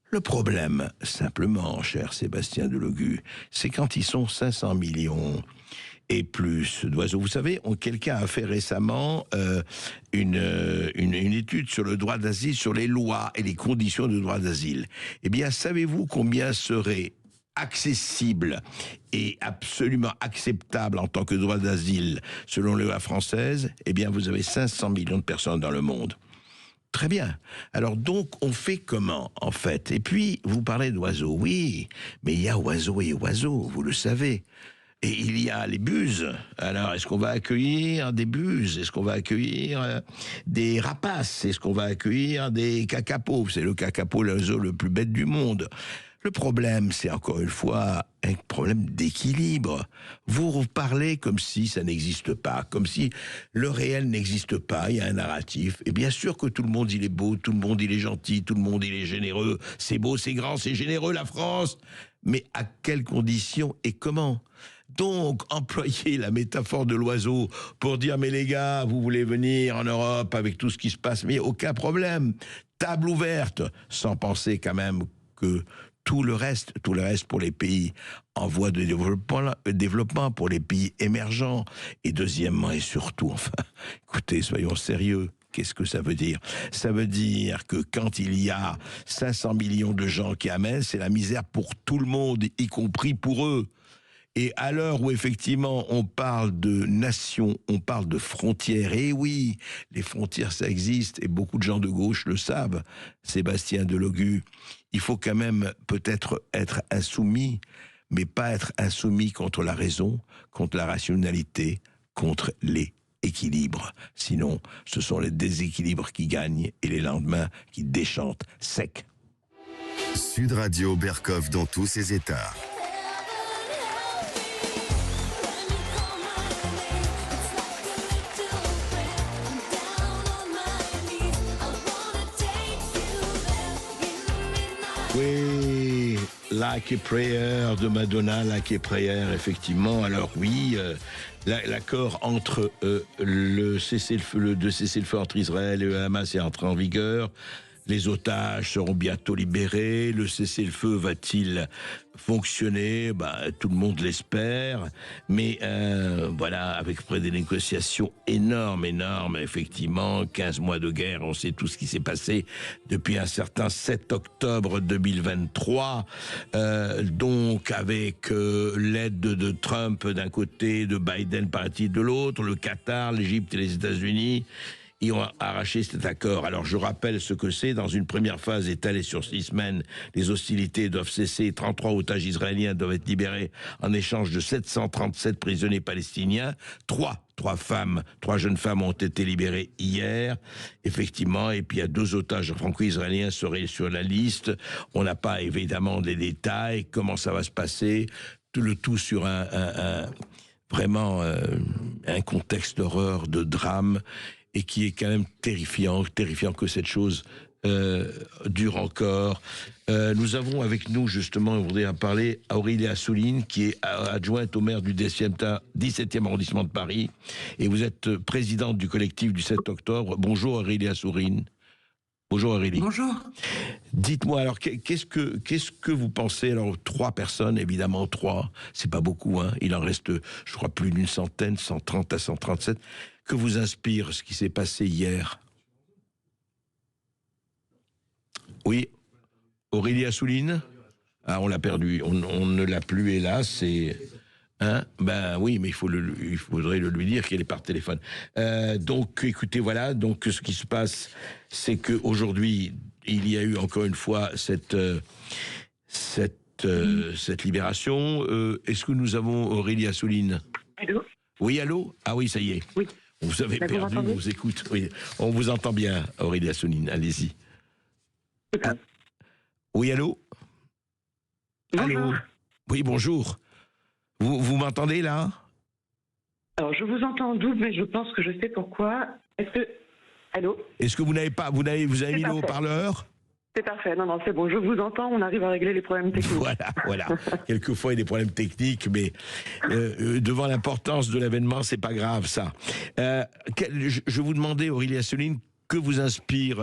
Le problème, simplement, cher Sébastien Delogu, c'est quand ils sont 500 millions et plus d'oiseaux. Vous savez, quelqu'un a fait récemment une étude sur le droit d'asile, sur les lois et les conditions de droit d'asile. Eh bien, savez-vous combien serait accessible et absolument acceptable en tant que droit d'asile selon les lois françaises? Eh bien, vous avez 500 millions de personnes dans le monde. Très bien. Alors donc, on fait comment, en fait? Et puis, vous parlez d'oiseaux. Oui, mais il y a oiseaux et oiseaux, vous le savez. Et il y a les buses. Alors, est-ce qu'on va accueillir des buses? Est-ce qu'on va accueillir des rapaces? Est-ce qu'on va accueillir des cacapos? C'est le cacapo, l'oiseau le plus bête du monde. Le problème, c'est encore une fois un problème d'équilibre. Vous parlez comme si ça n'existe pas, comme si le réel n'existe pas, il y a un narratif. Et bien sûr que tout le monde, il est beau, tout le monde, il est gentil, tout le monde, il est généreux. C'est beau, c'est grand, c'est généreux, la France. Mais à quelles conditions et comment? Donc, employer la métaphore de l'oiseau pour dire « Mais les gars, vous voulez venir en Europe avec tout ce qui se passe, mais aucun problème. Table ouverte », sans penser quand même que tout le reste pour les pays en voie de développement, pour les pays émergents. Et deuxièmement et surtout, enfin, écoutez, soyons sérieux. Qu'est-ce que ça veut dire? Ça veut dire que quand il y a 500 millions de gens qui amènent, c'est la misère pour tout le monde, y compris pour eux. Et à l'heure où effectivement on parle de nation, on parle de frontières, et oui, les frontières ça existe, et beaucoup de gens de gauche le savent, Sébastien Delogu, il faut quand même peut-être être insoumis, mais pas être insoumis contre la raison, contre la rationalité, contre les équilibres. Sinon, ce sont les déséquilibres qui gagnent et les lendemains qui déchantent sec. Sud Radio Berkov dans tous ses états. Oui, Like a Prayer de Madonna, Like a Prayer, effectivement. Alors oui, l'accord entre le cessez-le-feu entre Israël et le Hamas est entré en vigueur. Les otages seront bientôt libérés. Le cessez-le-feu va-t-il fonctionner? Tout le monde l'espère. Mais voilà, avec des négociations énormes, effectivement. 15 mois de guerre, on sait tout ce qui s'est passé depuis un certain 7 octobre 2023. Donc, avec l'aide de Trump d'un côté, de Biden paraît-il de l'autre, le Qatar, l'Égypte et les États-Unis, ils ont arraché cet accord. Alors je rappelle ce que c'est. Dans une première phase étalée sur 6 semaines, les hostilités doivent cesser. 33 otages israéliens doivent être libérés en échange de 737 prisonniers palestiniens. Trois jeunes femmes ont été libérées hier, effectivement, et puis il y a 2 otages franco-israéliens seraient sur la liste. On n'a pas évidemment des détails, comment ça va se passer, le tout sur vraiment un contexte d'horreur, de drame, et qui est quand même terrifiant que cette chose dure encore. Nous avons avec nous, justement, on voudrait en parler, Aurélie Assouline, qui est adjointe au maire du 17e arrondissement de Paris, et vous êtes présidente du collectif du 7 octobre. Bonjour Aurélie Assouline. Bonjour Aurélie. Bonjour. Dites-moi alors, qu'est-ce que vous pensez? Alors 3 personnes, évidemment 3, c'est pas beaucoup, hein. Il en reste, je crois, plus d'une centaine, 130 à 137. Que vous inspire ce qui s'est passé hier? Oui, Aurélie Assouline? Ah, on l'a perdu, on ne l'a plus, hélas, hein? Ben oui, mais il faudrait le lui dire qu'elle est par téléphone. Donc, écoutez, voilà, donc ce qui se passe, c'est qu'aujourd'hui, il y a eu encore une fois cette libération. Est-ce que nous avons Aurélie Assouline? Allô? Oui, allô? Ah oui, ça y est. Oui. Vous avez perdu, on vous écoute. Oui, on vous entend bien, Aurélie Assouline, allez-y. Oui, allô? Allô? Oui, bonjour. Vous m'entendez là? Alors, je vous entends en double, mais je pense que je sais pourquoi. Allô? Est-ce que vous avez mis le haut-parleur? C'est parfait. Non, c'est bon. Je vous entends. On arrive à régler les problèmes techniques. Voilà. Quelquefois, il y a des problèmes techniques, mais devant l'importance de l'événement, c'est pas grave, ça. Je vous demandais, Aurélie Assouline, que vous inspire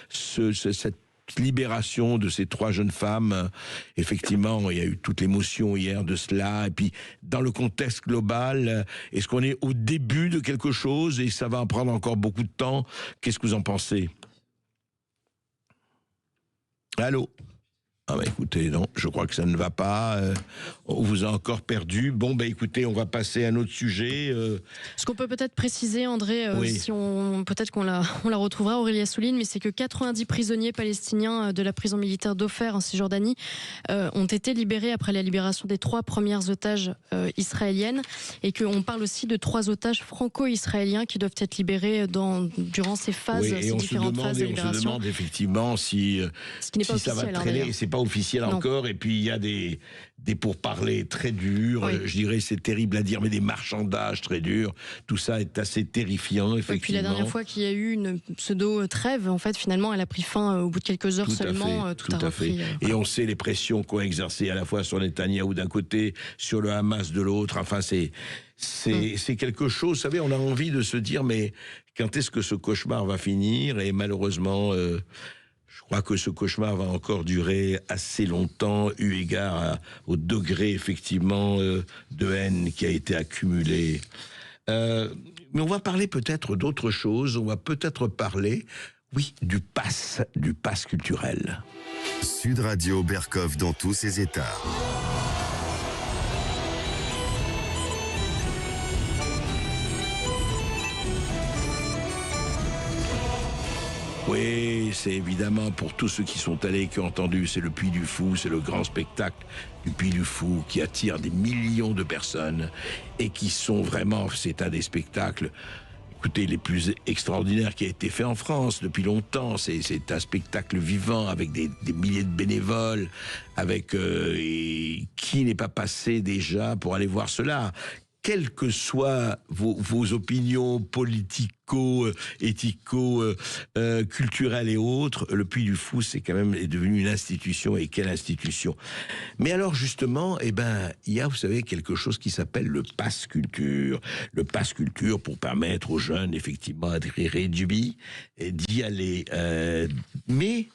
cette libération de ces 3 jeunes femmes? Effectivement, il y a eu toute l'émotion hier de cela. Et puis, dans le contexte global, est-ce qu'on est au début de quelque chose et ça va en prendre encore beaucoup de temps? Qu'est-ce que vous en pensez? Allô? Ah bah écoutez, non, je crois que ça ne va pas. On vous a encore perdu. Bon bah écoutez, on va passer à un autre sujet. Ce qu'on peut peut-être préciser, André, oui. Peut-être qu'on la retrouvera, Aurélie Assouline, mais c'est que 90 prisonniers palestiniens de la prison militaire d'Ofer en Cisjordanie ont été libérés après la libération des 3 premières otages israéliennes, et qu'on parle aussi de 3 otages franco-israéliens qui doivent être libérés durant ces phases, oui, ces différentes phases de libération. On se demande effectivement si ça va traîner. C'est pas officiel encore, et puis il y a des pourparlers très durs, je dirais, c'est terrible à dire, mais des marchandages très durs, tout ça est assez terrifiant, effectivement. Et puis la dernière fois qu'il y a eu une pseudo-trêve, en fait, finalement, elle a pris fin au bout de quelques heures seulement. Tout a repris. Et on sait les pressions qu'ont exercées à la fois sur Netanyahou d'un côté, sur le Hamas de l'autre, enfin c'est quelque chose, vous savez, on a envie de se dire, mais quand est-ce que ce cauchemar va finir? Et malheureusement... je crois que ce cauchemar va encore durer assez longtemps, eu égard au degré, effectivement, de haine qui a été accumulé. Mais on va parler peut-être d'autre chose. On va peut-être parler, oui, du pass culturel. Sud Radio Berkov dans tous ses états. Oui, c'est évidemment pour tous ceux qui sont allés, qui ont entendu, c'est le Puy du Fou, c'est le grand spectacle du Puy du Fou qui attire des millions de personnes et qui sont vraiment, c'est un des spectacles, écoutez, les plus extraordinaires qui a été fait en France depuis longtemps. C'est un spectacle vivant avec des milliers de bénévoles, avec qui n'est pas passé déjà pour aller voir cela? Quelles que soient vos opinions politico, éthico, culturelles et autres, le Puy du Fou, c'est quand même devenu une institution, et quelle institution. Mais alors justement, il y a, vous savez, quelque chose qui s'appelle le pass culture. Le pass culture pour permettre aux jeunes, effectivement, d'être réduits et d'y aller. Mais...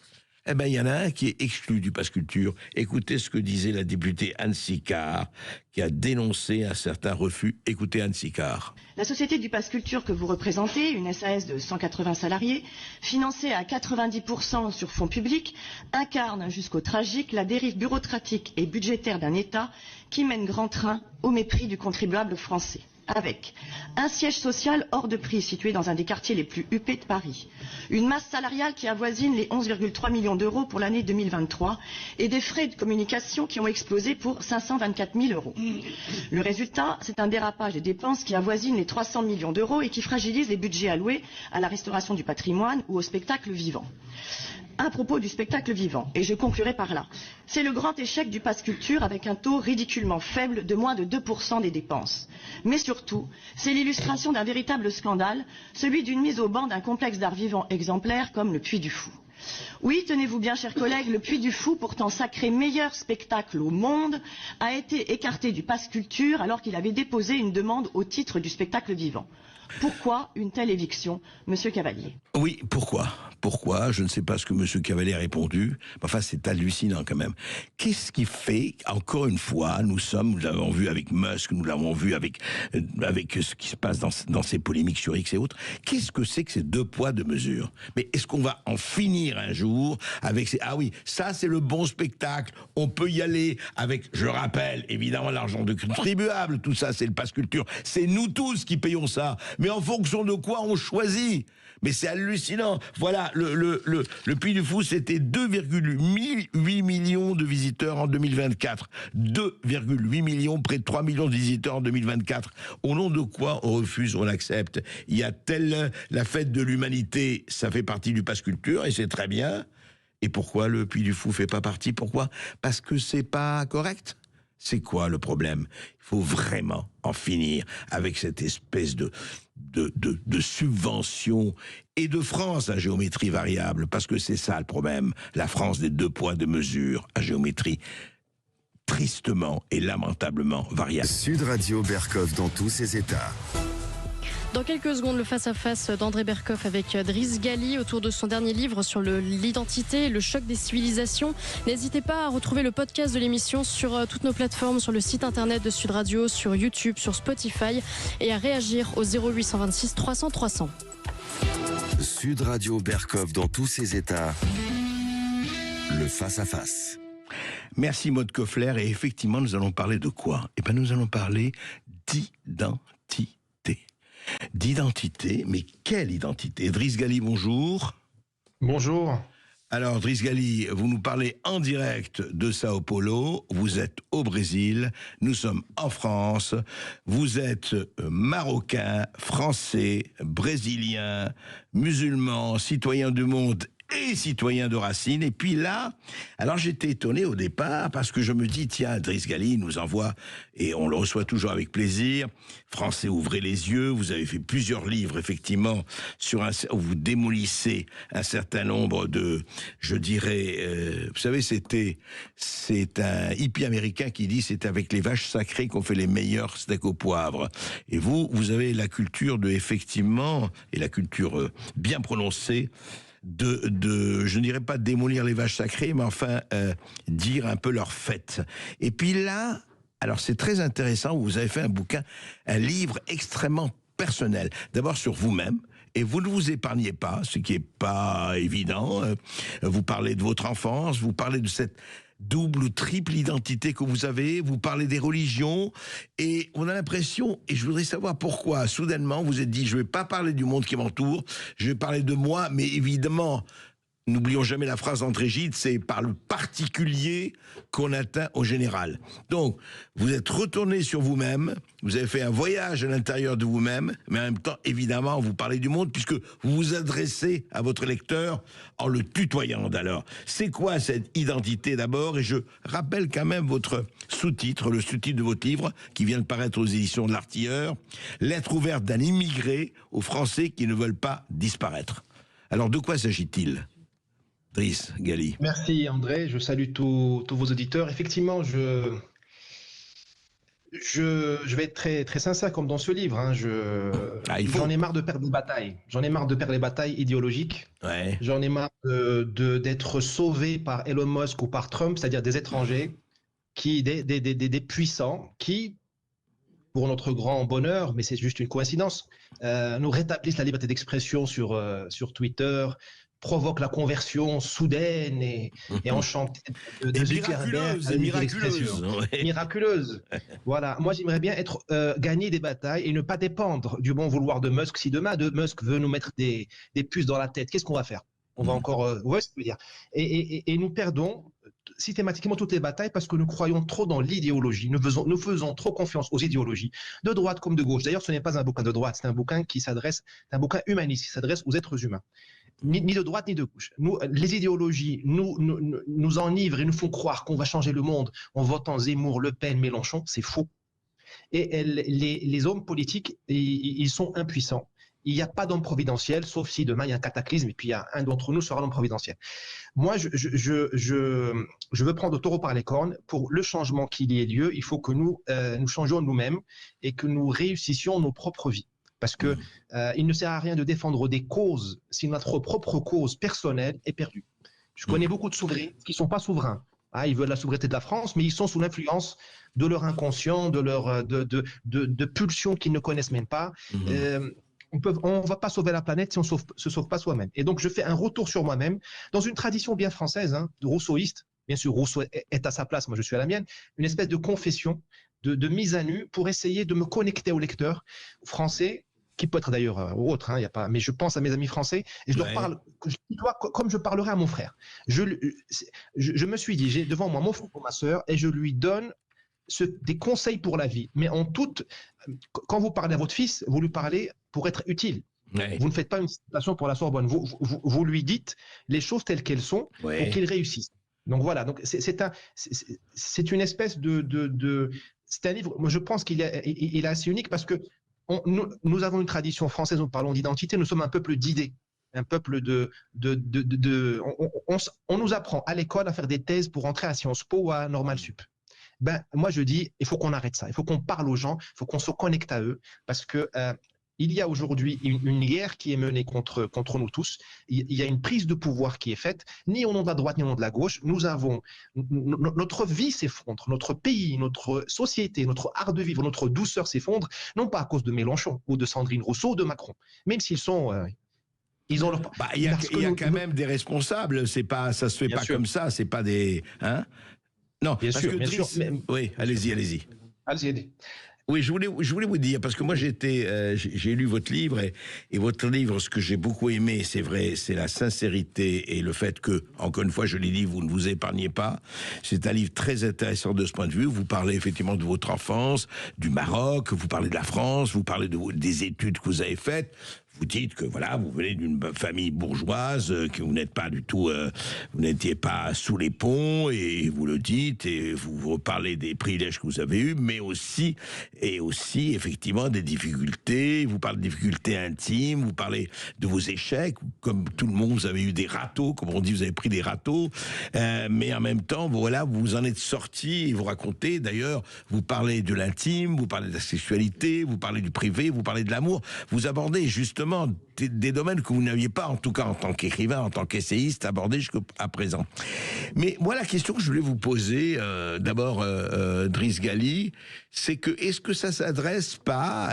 il y en a un qui est exclu du pass culture. Écoutez ce que disait la députée Anne Sicard, qui a dénoncé un certain refus. Écoutez Anne Sicard. La société du pass culture que vous représentez, une SAS de 180 salariés, financée à 90% sur fonds publics, incarne jusqu'au tragique la dérive bureaucratique et budgétaire d'un État qui mène grand train au mépris du contribuable français. Avec un siège social hors de prix situé dans un des quartiers les plus huppés de Paris, une masse salariale qui avoisine les 11,3 millions d'euros pour l'année 2023 et des frais de communication qui ont explosé pour 524 000 euros. Le résultat, c'est un dérapage des dépenses qui avoisine les 300 millions d'euros et qui fragilise les budgets alloués à la restauration du patrimoine ou au spectacle vivant. À propos du spectacle vivant, et je conclurai par là, c'est le grand échec du pass culture avec un taux ridiculement faible de moins de 2% des dépenses. Mais surtout, c'est l'illustration d'un véritable scandale, celui d'une mise au ban d'un complexe d'art vivant exemplaire comme le Puy du Fou. Oui, tenez-vous bien, chers collègues, le Puy du Fou, pourtant sacré meilleur spectacle au monde, a été écarté du pass culture alors qu'il avait déposé une demande au titre du spectacle vivant. Pourquoi une telle éviction, Monsieur Cavalier? Oui, pourquoi? Pourquoi? Je ne sais pas ce que Monsieur Cavalier a répondu. Enfin, c'est hallucinant quand même. Qu'est-ce qui fait, encore une fois, nous l'avons vu avec Musk, nous l'avons vu avec ce qui se passe dans ces polémiques sur X et autres. Qu'est-ce que c'est que ces 2 poids, 2 mesures? Mais est-ce qu'on va en finir un jour avec ces... Ah oui, ça c'est le bon spectacle, on peut y aller avec, je rappelle, évidemment l'argent de contribuable, tout ça c'est le pass culture, c'est nous tous qui payons ça. Mais en fonction de quoi on choisit? Mais c'est hallucinant. Voilà, le Puy du Fou, c'était 2,8 millions de visiteurs en 2024. 2,8 millions, près de 3 millions de visiteurs en 2024. Au nom de quoi on refuse, on accepte? Il y a la fête de l'humanité, ça fait partie du pass culture, et c'est très bien. Et pourquoi le Puy du Fou fait pas partie? Pourquoi? Parce que c'est pas correct. C'est quoi le problème? Il faut vraiment en finir avec cette espèce de subvention et de France à géométrie variable, parce que c'est ça le problème. La France des 2 poids 2 mesures à géométrie tristement et lamentablement variable. Sud Radio Berkov dans tous ses états. Dans quelques secondes, le face-à-face d'André Berkov avec Driss Ghali autour de son dernier livre sur l'identité, le choc des civilisations. N'hésitez pas à retrouver le podcast de l'émission sur toutes nos plateformes, sur le site internet de Sud Radio, sur YouTube, sur Spotify, et à réagir au 0826 300 300. Sud Radio Berkov dans tous ses états. Le face-à-face. Merci Maud Koffler, et effectivement nous allons parler de quoi? Eh bien nous allons parler d'identité. D'identité, mais quelle identité? Driss Ghali, bonjour. Bonjour. Alors Driss Ghali, vous nous parlez en direct de Sao Paulo, vous êtes au Brésil, nous sommes en France, vous êtes marocain, français, brésilien, musulman, citoyen du monde et citoyen de Racine. Et puis là, alors j'étais étonné au départ parce que je me dis, tiens, Driss Ghali nous envoie, et on le reçoit toujours avec plaisir, Français, ouvrez les yeux, vous avez fait plusieurs livres effectivement où vous démolissez un certain nombre de, je dirais, vous savez, c'est un hippie américain qui dit c'est avec les vaches sacrées qu'on fait les meilleurs steaks au poivre. Et vous avez la culture effectivement, et la culture bien prononcée, je ne dirais pas démolir les vaches sacrées, mais enfin dire un peu leur fête. Et puis là, alors c'est très intéressant, vous avez fait un livre extrêmement personnel, d'abord sur vous-même, et vous ne vous épargnez pas, ce qui n'est pas évident. Vous parlez de votre enfance, vous parlez de cette double ou triple identité que vous avez, vous parlez des religions, et on a l'impression, et je voudrais savoir pourquoi, soudainement, vous êtes dit, je ne vais pas parler du monde qui m'entoure, je vais parler de moi, mais évidemment, n'oublions jamais la phrase d'André Gide, c'est par le particulier qu'on atteint au général. Donc, vous êtes retourné sur vous-même, vous avez fait un voyage à l'intérieur de vous-même, mais en même temps, évidemment, vous parlez du monde, puisque vous vous adressez à votre lecteur en le tutoyant. Alors, c'est quoi cette identité d'abord? Et je rappelle quand même votre sous-titre, le sous-titre de votre livre, qui vient de paraître aux éditions de l'Artilleur, « Lettre ouverte d'un immigré aux Français qui ne veulent pas disparaître ». Alors, de quoi s'agit-il, Driss Ghali? Merci André, je salue tous vos auditeurs. Effectivement, je vais être très, très sincère comme dans ce livre. Hein. J'en ai marre de perdre des batailles. J'en ai marre de perdre les batailles idéologiques. Ouais. J'en ai marre d'être sauvé par Elon Musk ou par Trump, c'est-à-dire des étrangers, des puissants qui, pour notre grand bonheur, mais c'est juste une coïncidence, nous rétablissent la liberté d'expression sur Twitter, provoque la conversion soudaine et enchantée de miraculeuse, miraculeuse. Voilà. Moi, j'aimerais bien gagner des batailles et ne pas dépendre du bon vouloir de Musk. Si demain, Musk veut nous mettre des puces dans la tête, qu'est-ce qu'on va faire? On va encore... ouais, ce que je veux dire. Et nous perdons systématiquement toutes les batailles parce que nous croyons trop dans l'idéologie. Nous faisons trop confiance aux idéologies, de droite comme de gauche. D'ailleurs, ce n'est pas un bouquin de droite, c'est un bouquin un bouquin humaniste qui s'adresse aux êtres humains. Ni de droite ni de gauche. Les idéologies nous enivrent et nous font croire qu'on va changer le monde en votant Zemmour, Le Pen, Mélenchon. C'est faux. Et les hommes politiques, ils sont impuissants. Il n'y a pas d'homme providentiel, sauf si demain il y a un cataclysme et puis un d'entre nous sera l'homme providentiel. Moi, je veux prendre le taureau par les cornes. Pour le changement qu'il y ait lieu, il faut que nous changions nous-mêmes et que nous réussissions nos propres vies. Parce que il ne sert à rien de défendre des causes si notre propre cause personnelle est perdue. Je connais beaucoup de souverains qui ne sont pas souverains. Ils veulent la souveraineté de la France, mais ils sont sous l'influence de leur inconscient, de pulsions qu'ils ne connaissent même pas. On ne va pas sauver la planète si on ne se sauve pas soi-même. Et donc, je fais un retour sur moi-même dans une tradition bien française, de rousseauiste. Bien sûr, Rousseau est à sa place, moi je suis à la mienne. Une espèce de confession, de mise à nu pour essayer de me connecter au lecteur français, qui peut être d'ailleurs autre, y a pas, mais je pense à mes amis français et je leur parle comme je parlerais à mon frère. Je me suis dit, j'ai devant moi mon frère ou ma sœur et je lui donne des conseils pour la vie. Mais quand vous parlez à votre fils, vous lui parlez pour être utile. Vous ne faites pas une citation pour la Sorbonne. Vous lui dites les choses telles qu'elles sont pour qu'il réussisse. Donc voilà. Donc c'est une espèce de c'est un livre. Moi, je pense qu'il est assez unique parce que nous avons une tradition française. Nous parlons d'identité. Nous sommes un peuple d'idées. Un peuple on nous apprend à l'école à faire des thèses pour entrer à Sciences Po ou à Normal Sup. Moi je dis, il faut qu'on arrête ça. Il faut qu'on parle aux gens. Il faut qu'on se connecte à eux parce que il y a aujourd'hui une guerre qui est menée contre nous tous. Il y a une prise de pouvoir qui est faite, ni au nom de la droite ni au nom de la gauche. Notre vie s'effondre, notre pays, notre société, notre art de vivre, notre douceur s'effondre, non pas à cause de Mélenchon ou de Sandrine Rousseau ou de Macron, même s'ils sont ils ont leur... Il y a quand même des responsables. Ça se fait pas comme ça. C'est pas des... Non, bien sûr. Oui, allez-y. Allez-y. Oui, je voulais vous dire, parce que moi j'ai lu votre livre, et votre livre, ce que j'ai beaucoup aimé, c'est vrai, c'est la sincérité et le fait que, encore une fois, je l'ai dit, vous ne vous épargnez pas. C'est un livre très intéressant de ce point de vue. Vous parlez effectivement de votre enfance, du Maroc, vous parlez de la France, vous parlez des études que vous avez faites. Vous dites que voilà, vous venez d'une famille bourgeoise, que vous n'êtes pas du tout, vous n'étiez pas sous les ponts, et vous le dites, et vous parlez des privilèges que vous avez eus, mais aussi effectivement des difficultés. Vous parlez de difficultés intimes, vous parlez de vos échecs, comme tout le monde, vous avez eu des râteaux, comme on dit, vous avez pris des râteaux, mais en même temps, voilà, vous en êtes sortis, et vous racontez, d'ailleurs, vous parlez de l'intime, vous parlez de la sexualité, vous parlez du privé, vous parlez de l'amour, vous abordez justement des domaines que vous n'aviez pas, en tout cas en tant qu'écrivain, en tant qu'essayiste, abordés jusqu'à présent. Mais moi, la question que je voulais vous poser, d'abord, Driss Ghali, c'est que, est-ce que ça s'adresse pas,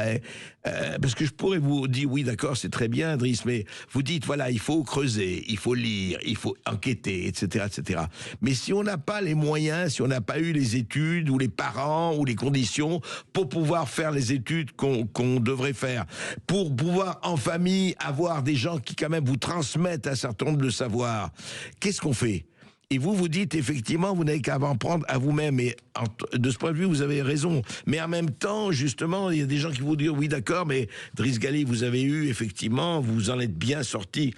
parce que je pourrais vous dire, oui, d'accord, c'est très bien, Driss, mais vous dites, voilà, il faut creuser, il faut lire, il faut enquêter, etc., etc. Mais si on n'a pas les moyens, si on n'a pas eu les études, ou les parents, ou les conditions, pour pouvoir faire les études qu'on devrait faire, pour pouvoir, en famille, avoir des gens qui, quand même, vous transmettent un certain nombre de savoirs, qu'est-ce qu'on fait ? Et vous dites, effectivement, vous n'avez qu'à en prendre à vous-même. Et de ce point de vue, vous avez raison. Mais en même temps, justement, il y a des gens qui vous disent, oui, d'accord, mais Driss Ghali, vous avez eu, effectivement, vous en êtes bien sorti,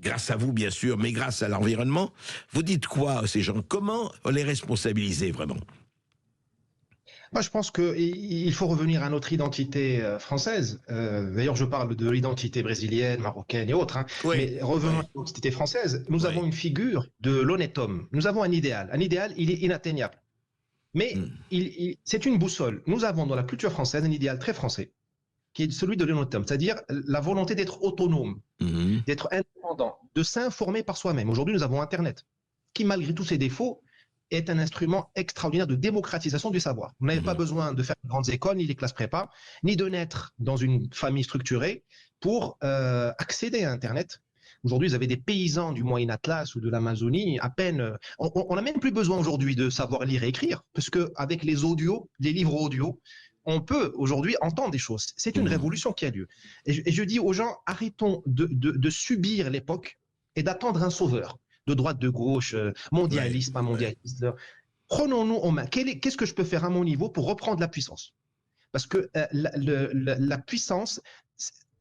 grâce à vous, bien sûr, mais grâce à l'environnement. Vous dites quoi, ces gens ? Comment les responsabiliser, vraiment ? Moi, je pense qu'il faut revenir à notre identité française. D'ailleurs, je parle de l'identité brésilienne, marocaine et autres. Mais revenons à l'identité française. Nous avons une figure de l'honnête homme. Nous avons un idéal. Un idéal, il est inatteignable. Mais c'est une boussole. Nous avons dans la culture française un idéal très français, qui est celui de l'honnête homme, c'est-à-dire la volonté d'être autonome, d'être indépendant, de s'informer par soi-même. Aujourd'hui, nous avons Internet, qui, malgré tous ses défauts, est un instrument extraordinaire de démocratisation du savoir. Vous n'avez pas besoin de faire de grandes écoles, ni les classes prépa, ni de naître dans une famille structurée pour accéder à Internet. Aujourd'hui, vous avez des paysans du Moyen Atlas ou de l'Amazonie, à peine... On n'a même plus besoin aujourd'hui de savoir lire et écrire, parce qu'avec les audios, les livres audio, on peut aujourd'hui entendre des choses. C'est une révolution qui a lieu. Et je dis aux gens, arrêtons de subir l'époque et d'attendre un sauveur. De droite, de gauche, mondialiste, pas mondialiste. Prenons-nous en main. Qu'est-ce que je peux faire à mon niveau pour reprendre la puissance ? Parce que la puissance,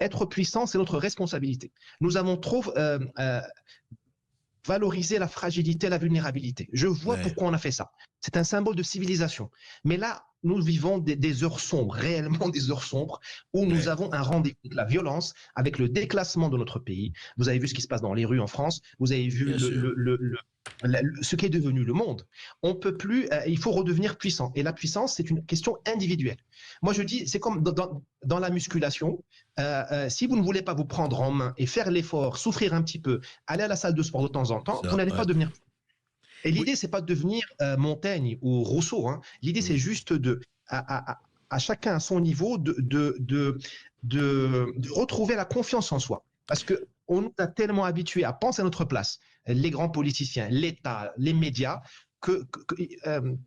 être puissant, c'est notre responsabilité. Nous avons trop valorisé la fragilité, la vulnérabilité. Je vois pourquoi on a fait ça. C'est un symbole de civilisation. Mais là, nous vivons des heures sombres, réellement des heures sombres, où nous avons un rendez-vous avec la violence, avec le déclassement de notre pays. Vous avez vu ce qui se passe dans les rues en France, vous avez vu ce qu'est devenu le monde. On peut plus, il faut redevenir puissant. Et la puissance, c'est une question individuelle. Moi, je dis, c'est comme dans la musculation. Si vous ne voulez pas vous prendre en main et faire l'effort, souffrir un petit peu, aller à la salle de sport de temps en temps, vous n'allez pas devenir. Et l'idée, c'est pas de devenir Montaigne ou Rousseau. L'idée, c'est juste à chacun à son niveau de retrouver la confiance en soi. Parce que on nous a tellement habitués à penser à notre place, les grands politiciens, l'État, les médias, que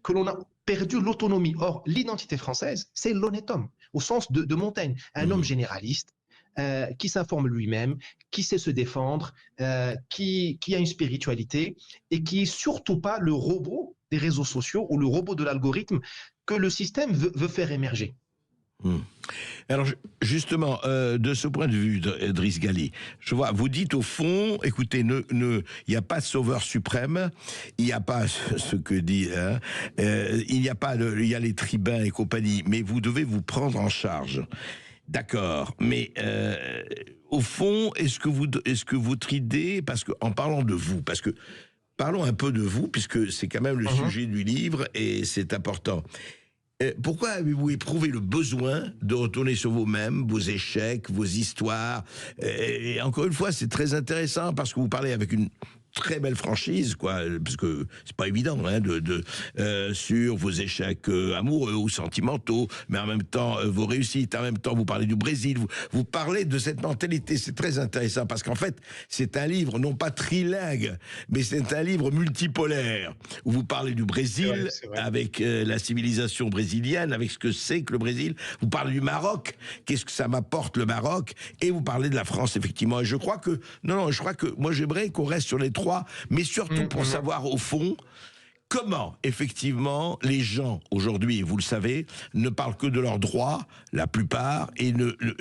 l'on a perdu l'autonomie. Or, l'identité française, c'est l'honnête homme, au sens de Montaigne, un homme généraliste, qui s'informe lui-même, qui sait se défendre, qui a une spiritualité et qui est surtout pas le robot des réseaux sociaux ou le robot de l'algorithme que le système veut faire émerger. Alors justement, de ce point de vue, Driss Ghali, je vois, vous dites au fond, écoutez, il n'y a pas de sauveur suprême, il n'y a pas ce que dit, il n'y a pas, il y a les tribuns et compagnie, mais vous devez vous prendre en charge. D'accord, mais au fond, est-ce que votre idée, parce que en parlant de vous, parce que parlons un peu de vous, puisque c'est quand même le sujet du livre et c'est important. Pourquoi avez-vous éprouvé le besoin de retourner sur vous-même, vos échecs, vos histoires? Et encore une fois, c'est très intéressant parce que vous parlez avec une très belle franchise, quoi, parce que c'est pas évident, hein, sur vos échecs amoureux ou sentimentaux, mais en même temps vos réussites, en même temps vous parlez du Brésil, vous parlez de cette mentalité, c'est très intéressant parce qu'en fait c'est un livre non pas trilingue, mais c'est un livre multipolaire où vous parlez du Brésil avec la civilisation brésilienne, avec ce que c'est que le Brésil, vous parlez du Maroc, qu'est-ce que ça m'apporte le Maroc, et vous parlez de la France effectivement. Et je crois que moi j'aimerais qu'on reste sur les trois, mais surtout pour savoir au fond comment, effectivement, les gens, aujourd'hui, vous le savez, ne parlent que de leurs droits, la plupart, et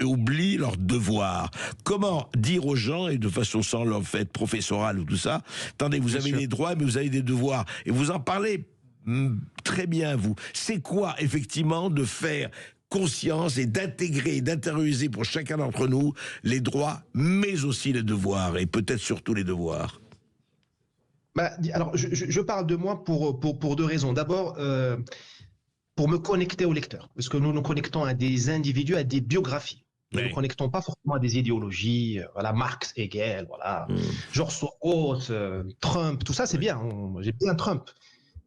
oublient leurs devoirs. Comment dire aux gens, et de façon sans leur fait professorale ou tout ça, attendez, vous avez des droits, mais vous avez des devoirs. Et vous en parlez très bien, vous. C'est quoi, effectivement, de faire conscience et d'intégrer, d'intérioriser pour chacun d'entre nous les droits, mais aussi les devoirs, et peut-être surtout les devoirs? Alors, je parle de moi pour deux raisons. D'abord, pour me connecter au lecteur, parce que nous nous connectons à des individus, à des biographies. Nous ne nous connectons pas forcément à des idéologies, voilà, Marx, Hegel, voilà, George Soros, Trump, tout ça c'est bien, j'ai bien Trump.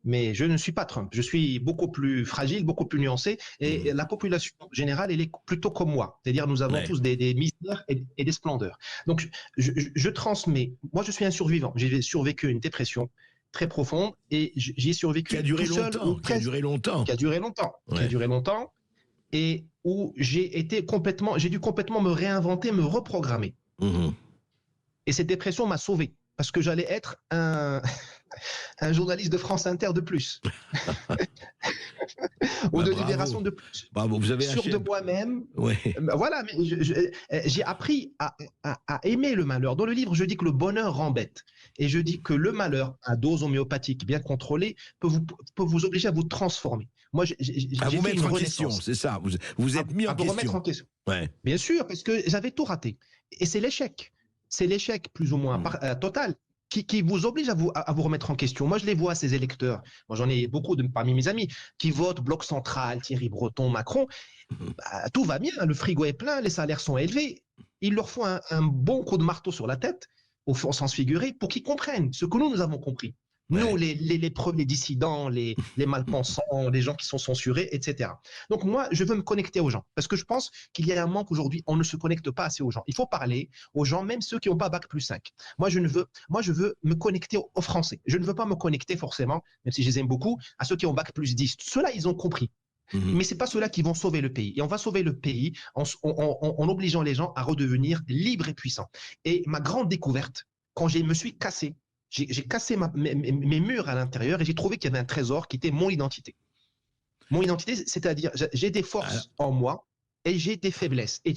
Mais je ne suis pas Trump. Je suis beaucoup plus fragile, beaucoup plus nuancé. Et la population générale, elle est plutôt comme moi. C'est-à-dire, nous avons tous des misères et des splendeurs. Donc, je transmets. Moi, je suis un survivant. J'ai survécu une dépression très profonde et j'y ai survécu. Qui a duré longtemps. Qui a duré longtemps. Qui a duré longtemps. Qui a duré longtemps. Et où j'ai dû complètement me réinventer, me reprogrammer. Et cette dépression m'a sauvé. Parce que j'allais être un journaliste de France Inter de plus. Ou de Libération de plus. Bravo, vous avez sûr de moi-même. Voilà, mais j'ai appris à aimer le malheur. Dans le livre, je dis que le bonheur rend bête. Et je dis que le malheur, à dose homéopathique bien contrôlée, peut vous obliger à vous transformer. Moi, à vous mettre en question, c'est ça. Vous êtes mis en question. À vous remettre en question. Bien sûr, parce que j'avais tout raté. Et c'est l'échec. C'est l'échec plus ou moins total qui vous oblige à vous remettre en question. Moi, je les vois, ces électeurs. Moi, j'en ai beaucoup parmi mes amis qui votent Bloc Central, Thierry Breton, Macron. Tout va bien, le frigo est plein, les salaires sont élevés. Il leur faut un bon coup de marteau sur la tête, au sens figuré, pour qu'ils comprennent ce que nous avons compris. Nous, les preuves, les dissidents, les malpensants, les gens qui sont censurés, etc. Donc moi, je veux me connecter aux gens parce que je pense qu'il y a un manque aujourd'hui. On ne se connecte pas assez aux gens. Il faut parler aux gens, même ceux qui n'ont pas bac plus 5. Moi, je veux me connecter aux Français. Je ne veux pas me connecter forcément, même si je les aime beaucoup, à ceux qui ont bac plus 10. Ceux-là, ils ont compris. Mais ce n'est pas ceux-là qui vont sauver le pays. Et on va sauver le pays en obligeant les gens à redevenir libres et puissants. Et ma grande découverte, quand je me suis cassé, j'ai cassé mes murs à l'intérieur et j'ai trouvé qu'il y avait un trésor qui était mon identité. Mon identité, c'est-à-dire, j'ai des forces en moi et j'ai des faiblesses. Et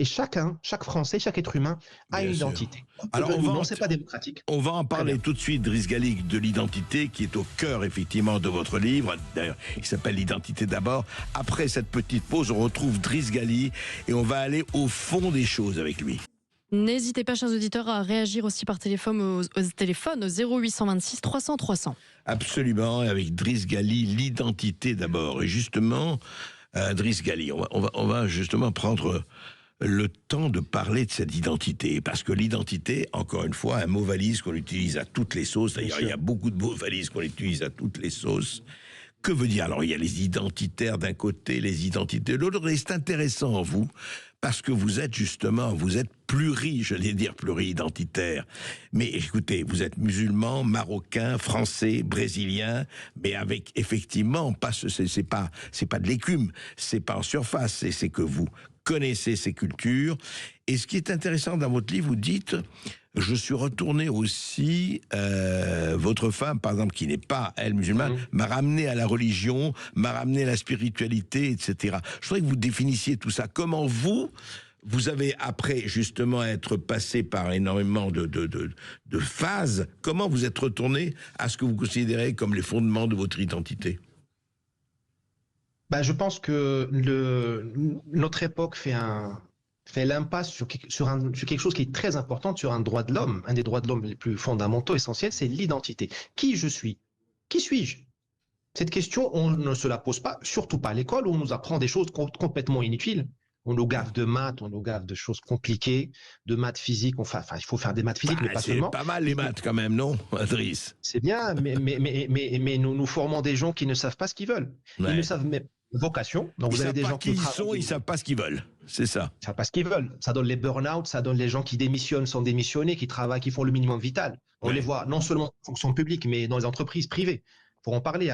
chaque Français, chaque être humain a une identité. Alors, c'est pas démocratique. On va en parler tout de suite, Driss Ghali, de l'identité qui est au cœur, effectivement, de votre livre. D'ailleurs, il s'appelle L'identité d'abord. Après cette petite pause, on retrouve Driss Ghali et on va aller au fond des choses avec lui. N'hésitez pas, chers auditeurs, à réagir aussi par téléphone au 0826 300 300. Absolument, avec Driss Ghali, l'identité d'abord. Et justement, Driss Ghali, on va justement prendre le temps de parler de cette identité. Parce que l'identité, encore une fois, un mot valise qu'on utilise à toutes les sauces. D'ailleurs, il y a beaucoup de mots valises qu'on utilise à toutes les sauces. Que veut dire? Alors, il y a les identitaires d'un côté, les identités de l'autre. Et c'est intéressant, vous, parce que vous êtes pluri-identitaire. Mais écoutez, vous êtes musulman, marocain, français, brésilien, mais avec effectivement, c'est pas de l'écume, c'est pas en surface, c'est que vous. connaissez ces cultures. Et ce qui est intéressant dans votre livre, vous dites, je suis retourné aussi, votre femme, par exemple, qui n'est pas, elle, musulmane, m'a ramené à la religion, m'a ramené à la spiritualité, etc. Je voudrais que vous définissiez tout ça. Comment vous avez, après justement être passé par énormément de phases, comment vous êtes retourné à ce que vous considérez comme les fondements de votre identité? Je pense que notre époque fait l'impasse sur quelque chose qui est très important, sur un droit de l'homme, un des droits de l'homme les plus fondamentaux, essentiels, c'est l'identité. Qui je suis? Qui suis-je? Cette question, on ne se la pose pas, surtout pas à l'école, où on nous apprend des choses complètement inutiles. On nous gave de maths, on nous gave de choses compliquées, de maths physiques. Enfin, il faut faire des maths physiques, mais pas seulement. C'est pas mal les maths quand même, non, Adriss? C'est bien, mais nous formons des gens qui ne savent pas ce qu'ils veulent. Ouais. Ils ne savent même vocation. Donc vous avez des gens qui sont, ils savent pas ce qu'ils veulent. C'est ça. Ils savent pas ce qu'ils veulent. Ça donne les burn-out, ça donne les gens qui démissionnent, sans démissionner, qui travaillent, qui font le minimum vital. On les voit non seulement en fonction publique, mais dans les entreprises privées. Pour en parler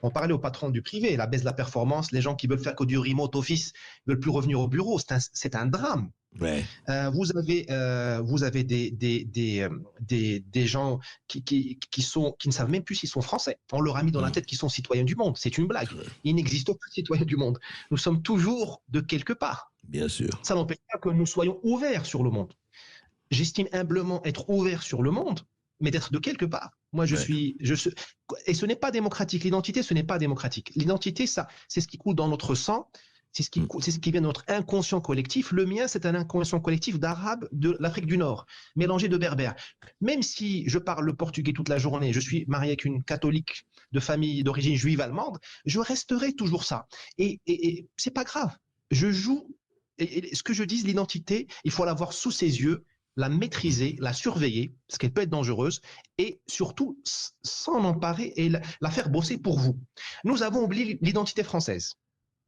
on parlait aux patrons du privé, la baisse de la performance, les gens qui veulent faire que du remote office, ne veulent plus revenir au bureau, c'est un drame. Ouais. Vous avez des gens qui ne savent même plus s'ils sont français. On leur a mis dans la tête qu'ils sont citoyens du monde. C'est une blague. Ils n'existent pas citoyens du monde. Nous sommes toujours de quelque part. Bien sûr. Ça n'empêche pas que nous soyons ouverts sur le monde. J'estime humblement être ouvert sur le monde, mais d'être de quelque part. Moi, et ce n'est pas démocratique. L'identité, ce n'est pas démocratique. L'identité, ça, c'est ce qui coule dans notre sang. C'est ce qui vient de notre inconscient collectif. Le mien, c'est un inconscient collectif d'Arabes de l'Afrique du Nord, mélangé de Berbères. Même si je parle le portugais toute la journée, je suis marié avec une catholique de famille d'origine juive allemande, je resterai toujours ça. Et c'est pas grave. Je joue. Et ce que je dis, l'identité, il faut l'avoir sous ses yeux, la maîtriser, la surveiller, parce qu'elle peut être dangereuse, et surtout s'en emparer et la faire bosser pour vous. Nous avons oublié l'identité française.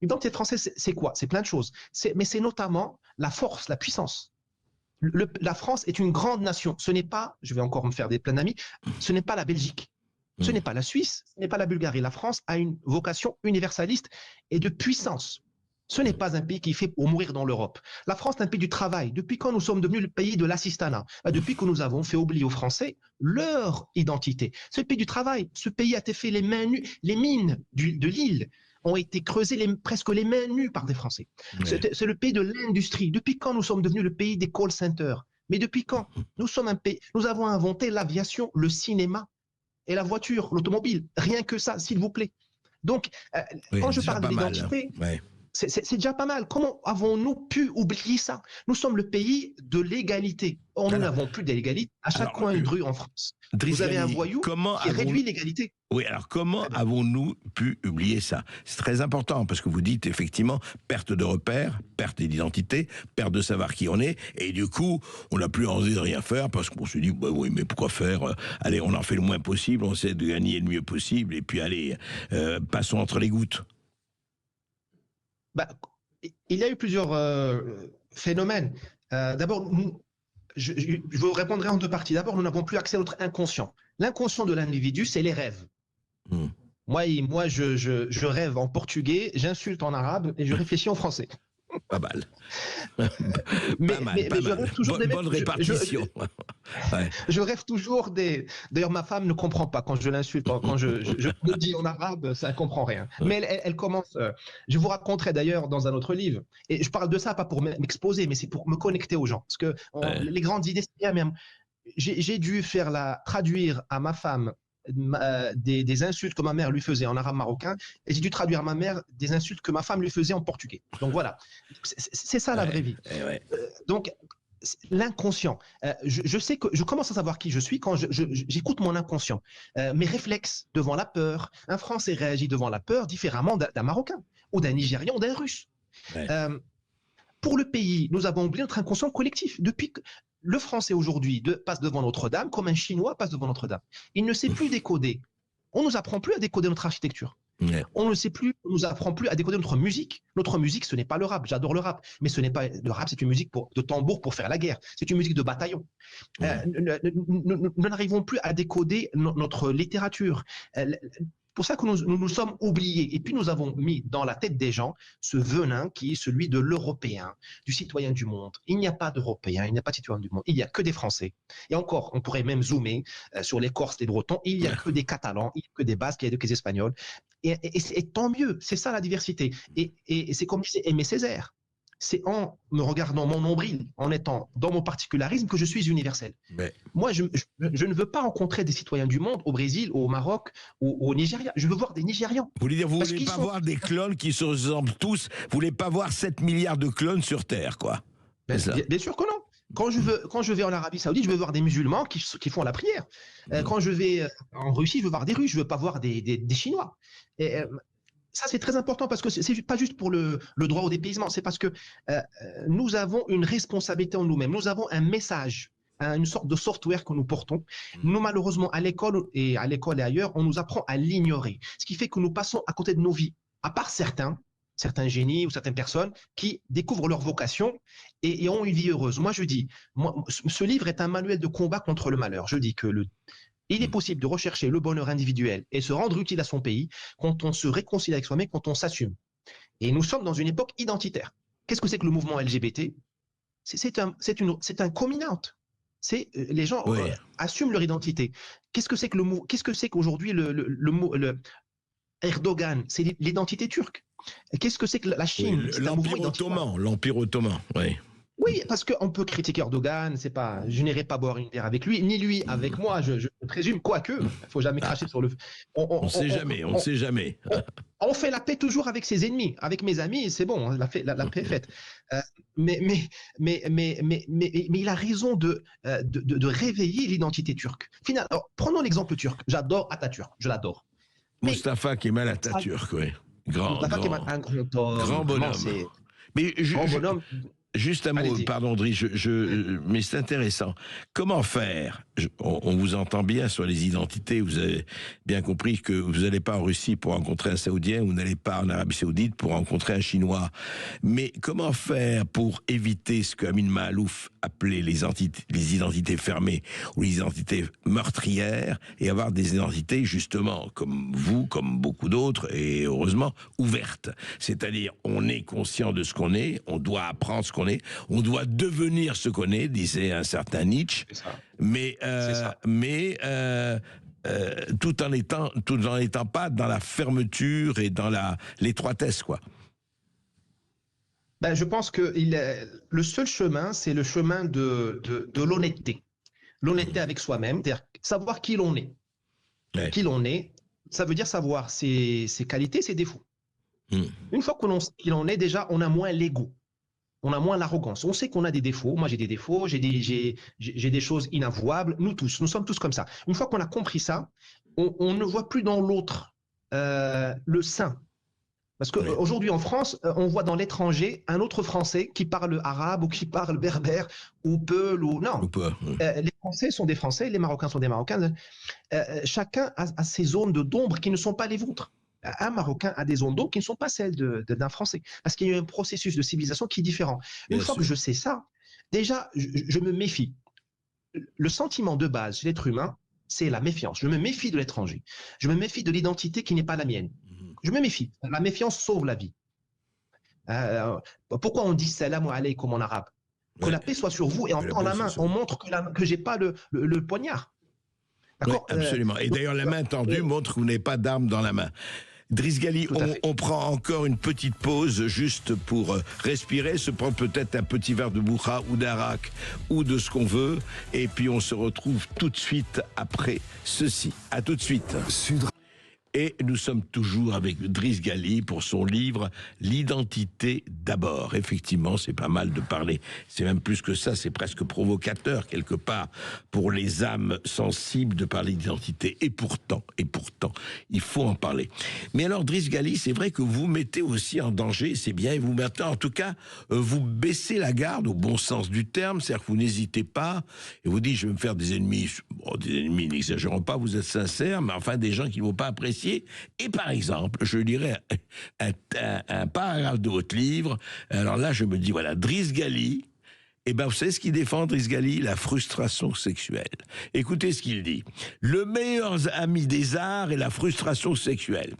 L'identité française, c'est quoi? C'est plein de choses. Mais c'est notamment la force, la puissance. La France est une grande nation. Ce n'est pas, je vais encore me faire des plein d'amis, ce n'est pas la Belgique. Ce n'est pas la Suisse, ce n'est pas la Bulgarie. La France a une vocation universaliste et de puissance. Ce n'est pas un pays qui fait pour mourir dans l'Europe. La France est un pays du travail. Depuis quand nous sommes devenus le pays de l'assistanat? Depuis que nous avons fait oublier aux Français leur identité. C'est le pays du travail. Ce pays a été fait les mains nues. Les mines de l'île ont été creusées presque les mains nues par des Français. Ouais. C'est le pays de l'industrie. Depuis quand nous sommes devenus le pays des call centers? Mais depuis quand? Nous avons inventé l'aviation, le cinéma et la voiture, l'automobile. Rien que ça, s'il vous plaît. Donc, quand je parle de l'identité... C'est déjà pas mal. Comment avons-nous pu oublier ça? Nous sommes le pays de l'égalité. Or, nous n'avons plus d'égalité. À chaque coin de rue en France, vous avez un voyou qui réduit l'égalité. Oui, alors comment avons-nous pu oublier ça? C'est très important parce que vous dites effectivement perte de repères, perte d'identité, perte de savoir qui on est, et du coup, on n'a plus envie de rien faire parce qu'on se dit, bah oui, mais pourquoi faire? Allez, on en fait le moins possible, on essaie de gagner le mieux possible, et puis allez, passons entre les gouttes. Il y a eu plusieurs phénomènes. D'abord, je vous répondrai en deux parties. D'abord, nous n'avons plus accès à notre inconscient. L'inconscient de l'individu, c'est les rêves. Moi, je rêve en portugais, j'insulte en arabe et je réfléchis en français. Pas mal. Mais je rêve toujours bonne répartition. Je rêve toujours des... D'ailleurs, ma femme ne comprend pas quand je l'insulte. Quand je me dis en arabe, ça ne comprend rien. Mais elle commence... Je vous raconterai d'ailleurs dans un autre livre. Et je parle de ça pas pour m'exposer, mais c'est pour me connecter aux gens. Parce que les grandes idées, c'est bien même... J'ai dû traduire à ma femme des insultes que ma mère lui faisait en arabe marocain, et j'ai dû traduire à ma mère des insultes que ma femme lui faisait en portugais. Donc voilà, c'est ça la vraie vie. Donc l'inconscient, je sais que je commence à savoir qui je suis quand j'écoute mon inconscient. Mes réflexes devant la peur. Un Français réagit devant la peur différemment d'un Marocain ou d'un Nigérian ou d'un Russe. Pour le pays, nous avons oublié notre inconscient collectif. Depuis que le Français aujourd'hui passe devant Notre-Dame comme un Chinois passe devant Notre-Dame. Il ne sait plus décoder. On ne nous apprend plus à décoder notre architecture. On ne sait plus, on nous apprend plus à décoder notre musique. Notre musique, ce n'est pas le rap. J'adore le rap, mais ce n'est pas le rap. C'est une musique de tambour pour faire la guerre. C'est une musique de bataillon. Nous n'arrivons plus à décoder notre littérature. pour ça que nous sommes oubliés. Et puis nous avons mis dans la tête des gens ce venin qui est celui de l'Européen, du citoyen du monde. Il n'y a pas d'Européen, il n'y a pas de citoyen du monde, il n'y a que des Français. Et encore, on pourrait même zoomer sur les Corses, les Bretons, il n'y a que des Catalans, il n'y a que des Basques, il n'y a que des Espagnols. Et tant mieux, c'est ça la diversité. Et c'est comme disait Aimé Césaire. C'est en me regardant mon nombril, en étant dans mon particularisme, que je suis universel. Mais... Moi, je ne veux pas rencontrer des citoyens du monde au Brésil, au Maroc, au Nigeria. Je veux voir des Nigérians. Vous voulez dire, vous ne voulez pas voir des clones qui se ressemblent tous, vous ne voulez pas voir 7 milliards de clones sur Terre, quoi. Bien sûr que non. Quand je vais en Arabie Saoudite, je veux voir des musulmans qui font la prière. Quand je vais en Russie, je veux voir des Russes, je ne veux pas voir des Chinois. Ça, c'est très important parce que ce n'est pas juste pour le droit au dépaysement, c'est parce que nous avons une responsabilité en nous-mêmes. Nous avons un message, une sorte de software que nous portons. Nous, malheureusement, à l'école et ailleurs, on nous apprend à l'ignorer. Ce qui fait que nous passons à côté de nos vies, à part certains génies ou certaines personnes qui découvrent leur vocation et ont une vie heureuse. Moi, je dis, ce livre est un manuel de combat contre le malheur. Je dis que il est possible de rechercher le bonheur individuel et se rendre utile à son pays quand on se réconcilie avec soi-même, quand on s'assume. Et nous sommes dans une époque identitaire. Qu'est-ce que c'est que le mouvement LGBT? C'est un coming out. Les gens assument leur identité. Qu'est-ce que c'est qu'aujourd'hui le Erdogan? C'est l'identité turque. Qu'est-ce que c'est que la Chine? L'Empire ottoman, oui. Oui, parce qu'on peut critiquer Erdogan, je n'irai pas boire une bière avec lui, ni lui avec moi, je présume, quoique, il ne faut jamais cracher sur le... On ne sait jamais. On fait la paix toujours avec ses ennemis. Avec mes amis, c'est bon, la paix est faite. Mais il a raison de réveiller l'identité turque. Finalement, prenons l'exemple turc. J'adore Atatürk, je l'adore. Mustafa Kemal Atatürk, oui. Grand bonhomme. Grand bonhomme. Juste un mot, pardon Driss, mais c'est intéressant. Comment faire? On vous entend bien sur les identités, vous avez bien compris que vous n'allez pas en Russie pour rencontrer un Saoudien, vous n'allez pas en Arabie Saoudite pour rencontrer un Chinois. Mais comment faire pour éviter ce que Amin Maalouf appelait les identités fermées ou les identités meurtrières et avoir des identités justement comme vous, comme beaucoup d'autres, et heureusement ouvertes. C'est-à-dire, on est conscient de ce qu'on est, on doit apprendre ce qu'on est, on doit devenir ce qu'on est, disait un certain Nietzsche, mais tout en étant pas dans la fermeture et dans l'étroitesse, quoi. Je pense que le seul chemin, c'est le chemin de l'honnêteté. L'honnêteté avec soi-même, c'est-à-dire savoir qui l'on est. Ouais. Qui l'on est, ça veut dire savoir ses qualités, ses défauts. Une fois qu'on sait qui l'on est, déjà, on a moins l'ego. On a moins l'arrogance. On sait qu'on a des défauts. Moi, j'ai des défauts, j'ai des choses inavouables. Nous sommes tous comme ça. Une fois qu'on a compris ça, on ne voit plus dans l'autre le saint. Parce qu'aujourd'hui, en France, on voit dans l'étranger un autre Français qui parle arabe ou qui parle berbère ou peul ou... Non. Les Français sont des Français, les Marocains sont des Marocains. Chacun a ses zones d'ombre qui ne sont pas les vôtres. Un Marocain a des zones d'ombre qui ne sont pas celles d'un Français. Parce qu'il y a un processus de civilisation qui est différent. Une fois que je sais ça, déjà, je me méfie. Le sentiment de base chez l'être humain, c'est la méfiance. Je me méfie de l'étranger. Je me méfie de l'identité qui n'est pas la mienne. Je me méfie. La méfiance sauve la vie. Pourquoi on dit salam alaykoum en arabe? Que la paix soit sur vous et en tend la main. On montre que je n'ai pas le poignard. Oui, absolument. Et d'ailleurs, la main tendue montre que vous n'avez pas d'arme dans la main. Driss Ghali, on prend encore une petite pause juste pour respirer, se prendre peut-être un petit verre de bourra ou d'arak ou de ce qu'on veut. Et puis on se retrouve tout de suite après ceci. À tout de suite. Et nous sommes toujours avec Driss Ghali pour son livre « L'identité d'abord ». Effectivement, c'est pas mal de parler. C'est même plus que ça, c'est presque provocateur, quelque part, pour les âmes sensibles de parler d'identité. Et pourtant, il faut en parler. Mais alors, Driss Ghali, c'est vrai que vous mettez aussi en danger, c'est bien, et vous mettez, en tout cas, vous baissez la garde au bon sens du terme, c'est-à-dire que vous n'hésitez pas, et vous dites, je vais me faire des ennemis. Bon, des ennemis, n'exagérons pas, vous êtes sincères, mais enfin, des gens qui ne vont pas apprécier. Et par exemple, je lirai un paragraphe de votre livre. Alors là, je me dis, voilà, Driss Ghali Eh bien, vous savez ce qu'il défend, Driss Ghali? La frustration sexuelle. Écoutez ce qu'il dit. Le meilleur ami des arts est la frustration sexuelle.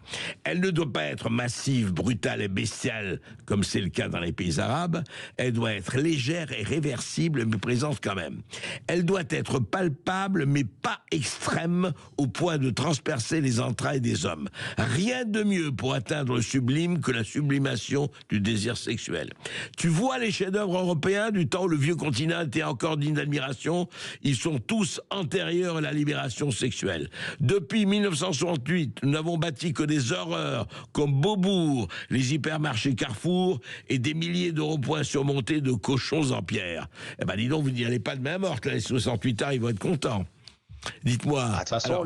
Elle ne doit pas être massive, brutale et bestiale, comme c'est le cas dans les pays arabes. Elle doit être légère et réversible, mais présente quand même. Elle doit être palpable, mais pas extrême, au point de transpercer les entrailles des hommes. Rien de mieux pour atteindre le sublime que la sublimation du désir sexuel. Tu vois les chefs-d'œuvre européens du temps où le vieux continent était encore digne d'admiration, ils sont tous antérieurs à la libération sexuelle. Depuis 1968, nous n'avons bâti que des horreurs comme Beaubourg, les hypermarchés Carrefour et des milliers de ronds-points surmontés de cochons en pierre. Eh ben dis donc, vous n'y allez pas de main morte, là, les 68 ans, ils vont être contents. Dites-moi. De toute façon,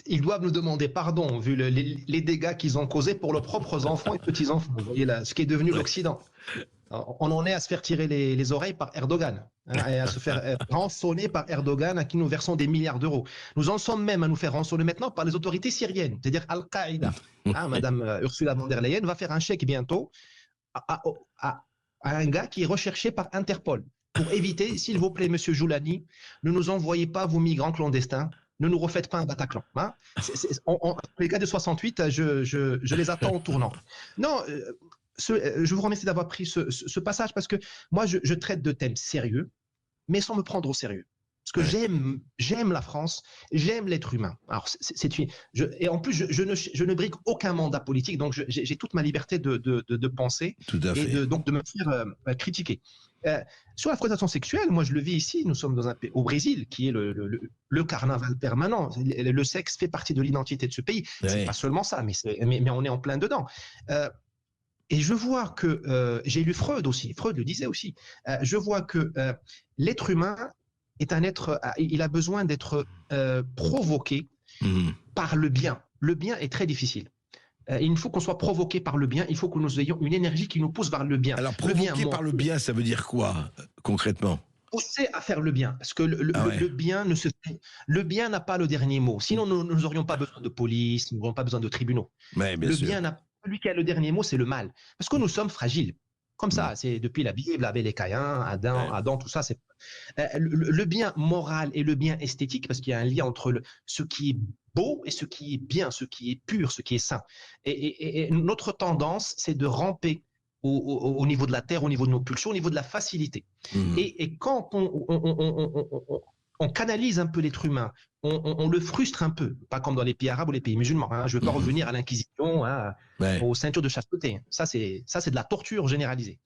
ils doivent nous demander pardon, vu les dégâts qu'ils ont causés pour leurs propres enfants et petits-enfants. Vous voyez là, ce qui est devenu l'Occident. On en est à se faire tirer les oreilles par Erdogan, hein, et à se faire rançonner par Erdogan, à qui nous versons des milliards d'euros. Nous en sommes même à nous faire rançonner maintenant par les autorités syriennes, c'est-à-dire Al-Qaïda. Hein, Madame Ursula von der Leyen va faire un chèque bientôt à un gars qui est recherché par Interpol. Pour éviter, s'il vous plaît, monsieur Joulani, ne nous envoyez pas vos migrants clandestins, ne nous refaites pas un Bataclan. Hein. Les gars de 68, je les attends au tournant. Non, je vous remercie d'avoir pris ce passage parce que moi, je traite de thèmes sérieux, mais sans me prendre au sérieux. Parce que j'aime la France, j'aime l'être humain. Alors, et en plus, je ne brigue aucun mandat politique, donc j'ai toute ma liberté de penser et donc de me faire critiquer. Sur la frustration sexuelle, moi je le vis ici, nous sommes dans un pays, au Brésil, qui est le carnaval permanent. Le sexe fait partie de l'identité de ce pays. C'est pas seulement ça, mais on est en plein dedans. Et je vois que, j'ai lu Freud aussi, Freud le disait aussi, je vois que l'être humain est un être, il a besoin d'être provoqué par le bien. Le bien est très difficile. Il faut qu'on soit provoqué par le bien, il faut que nous ayons une énergie qui nous pousse vers le bien. Alors, provoqué par le bien, ça veut dire quoi, concrètement? Pousser à faire le bien, parce que le bien ne se fait, le bien n'a pas le dernier mot. Sinon, nous n'aurions pas besoin de police, nous n'aurions pas besoin de tribunaux. Ouais, bien sûr. Bien n'a, celui qui a le dernier mot, c'est le mal, parce que nous sommes fragiles. Comme ça, c'est depuis la Bible, Abel et Caïn, Adam, tout ça. C'est le bien moral et le bien esthétique, parce qu'il y a un lien entre ce qui est beau et ce qui est bien, ce qui est pur, ce qui est sain. Et notre tendance, c'est de ramper au niveau de la terre, au niveau de nos pulsions, au niveau de la facilité. Et quand on canalise un peu l'être humain, on le frustre un peu, pas comme dans les pays arabes ou les pays musulmans. Hein. Je ne veux pas revenir à l'inquisition, hein, aux ceintures de chasteté. Ça, c'est de la torture généralisée.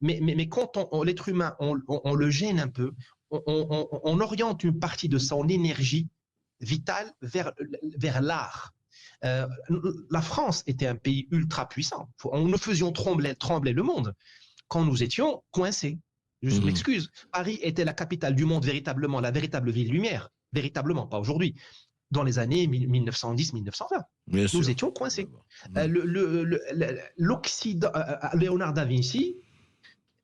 Mais quand l'être humain, on le gêne un peu, on oriente une partie de son énergie vitale vers l'art. La France était un pays ultra puissant. Nous faisions trembler le monde quand nous étions coincés. Je m'excuse. Paris était la capitale du monde véritablement, la véritable ville lumière. Véritablement, pas aujourd'hui. Dans les années 1910-1920. Nous étions coincés. L'Occident, Léonard da Vinci,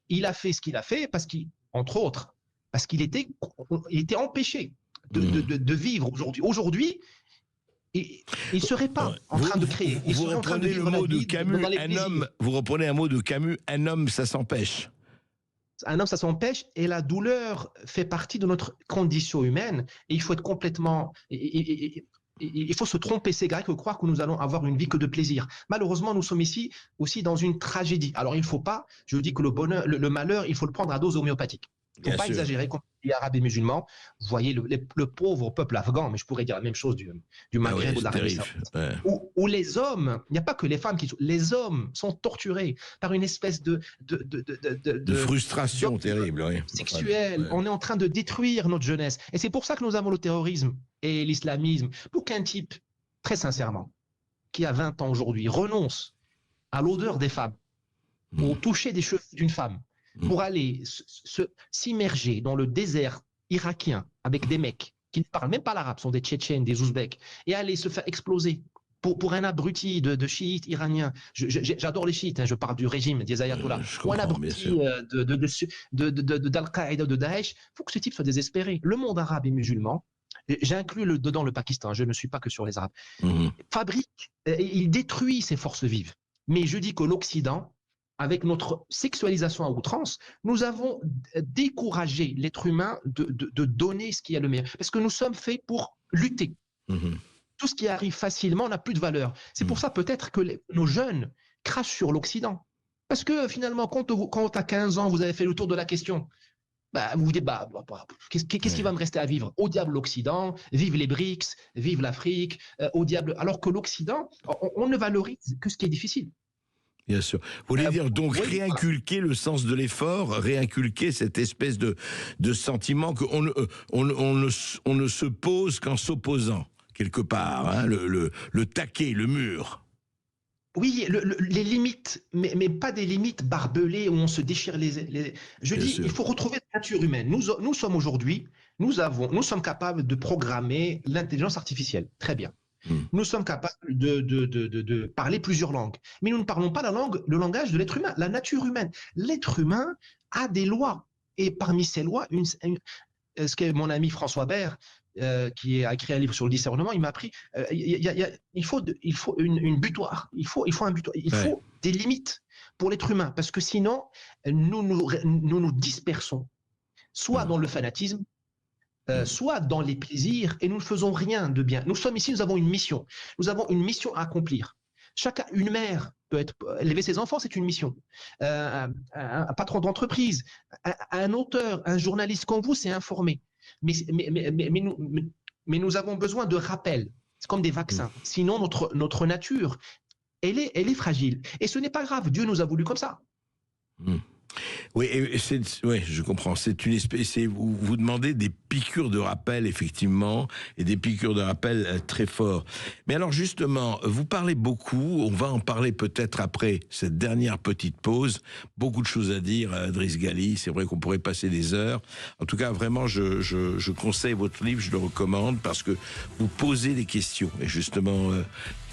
il a fait ce qu'il a fait entre autres, parce qu'il était empêché de vivre aujourd'hui. Aujourd'hui, il ne serait pas en train de créer. Vous reprenez le mot de Camus, vous reprenez un mot de Camus, un homme, ça s'empêche. Un homme, ça s'empêche, et la douleur fait partie de notre condition humaine, et il faut être complètement... Il faut se tromper, c'est grec, croire que nous allons avoir une vie que de plaisir. Malheureusement, nous sommes ici aussi dans une tragédie. Alors, il ne faut pas, je dis que le malheur, il faut le prendre à dose homéopathique. Il ne faut pas exagérer comme les Arabes et musulmans. Vous voyez le pauvre peuple afghan, mais je pourrais dire la même chose du Maghreb ou de l'Arabie Saoudite. Où les hommes, il n'y a pas que les femmes les hommes sont torturés par une espèce de frustration terrible, sexuelle. On est en train de détruire notre jeunesse. Et c'est pour ça que nous avons le terrorisme et l'islamisme. Pour qu'un type, très sincèrement, qui a 20 ans aujourd'hui, renonce à l'odeur des femmes, au toucher des cheveux d'une femme, pour aller s'immerger dans le désert irakien avec des mecs qui ne parlent même pas l'arabe, sont des Tchétchènes, des Ouzbeks, et aller se faire exploser pour un abruti de chiites iraniens. J'adore les chiites, hein, je parle du régime des ayatollahs. Ou un abruti d'Al-Qaïda, de Daesh. Il faut que ce type soit désespéré. Le monde arabe et musulman, j'inclus dedans le Pakistan, je ne suis pas que sur les Arabes, fabrique, il détruit ses forces vives. Mais je dis que l'Occident avec notre sexualisation à outrance, nous avons découragé l'être humain de donner ce qui est le meilleur. Parce que nous sommes faits pour lutter. Tout ce qui arrive facilement n'a plus de valeur. C'est pour ça peut-être que nos jeunes crachent sur l'Occident. Parce que finalement, quand à 15 ans, vous avez fait le tour de la question, vous vous dites, qu'est-ce qui va me rester à vivre? Au diable l'Occident, vive les BRICS, vive l'Afrique, au diable. Alors que l'Occident, on ne valorise que ce qui est difficile. Bien sûr. Vous voulez dire donc réinculquer le sens de l'effort, réinculquer cette espèce de sentiment qu'on ne se pose qu'en s'opposant, quelque part, hein, le taquet, le mur. Oui, les limites, mais pas des limites barbelées où on se déchire les... Je dis, il faut retrouver la nature humaine. Nous sommes aujourd'hui, nous sommes capables de programmer l'intelligence artificielle. Très bien. Nous sommes capables de parler plusieurs langues. Mais nous ne parlons pas le langage de l'être humain, la nature humaine. L'être humain a des lois. Et parmi ces lois, ce qu'est mon ami François Bert, qui a écrit un livre sur le discernement, il m'a appris, il faut une butoir. Il faut un butoir. Il faut des limites pour l'être humain. Parce que sinon, nous nous dispersons. Soit dans le fanatisme, soit dans les plaisirs, et nous ne faisons rien de bien. Nous sommes ici, nous avons une mission. Nous avons une mission à accomplir. Une mère peut élever ses enfants, c'est une mission. Un patron d'entreprise, un auteur, un journaliste comme vous, c'est informer. Mais nous avons besoin de rappels. C'est comme des vaccins. Sinon, notre nature, elle est fragile. Et ce n'est pas grave. Dieu nous a voulu comme ça. Oui, je comprends. C'est une espèce. Vous demandez des piqûres de rappel, effectivement, et des piqûres de rappel très forts. Mais alors, justement, vous parlez beaucoup. On va en parler peut-être après cette dernière petite pause. Beaucoup de choses à dire, Driss Ghali. C'est vrai qu'on pourrait passer des heures. En tout cas, vraiment, je conseille votre livre. Je le recommande parce que vous posez des questions. Et justement.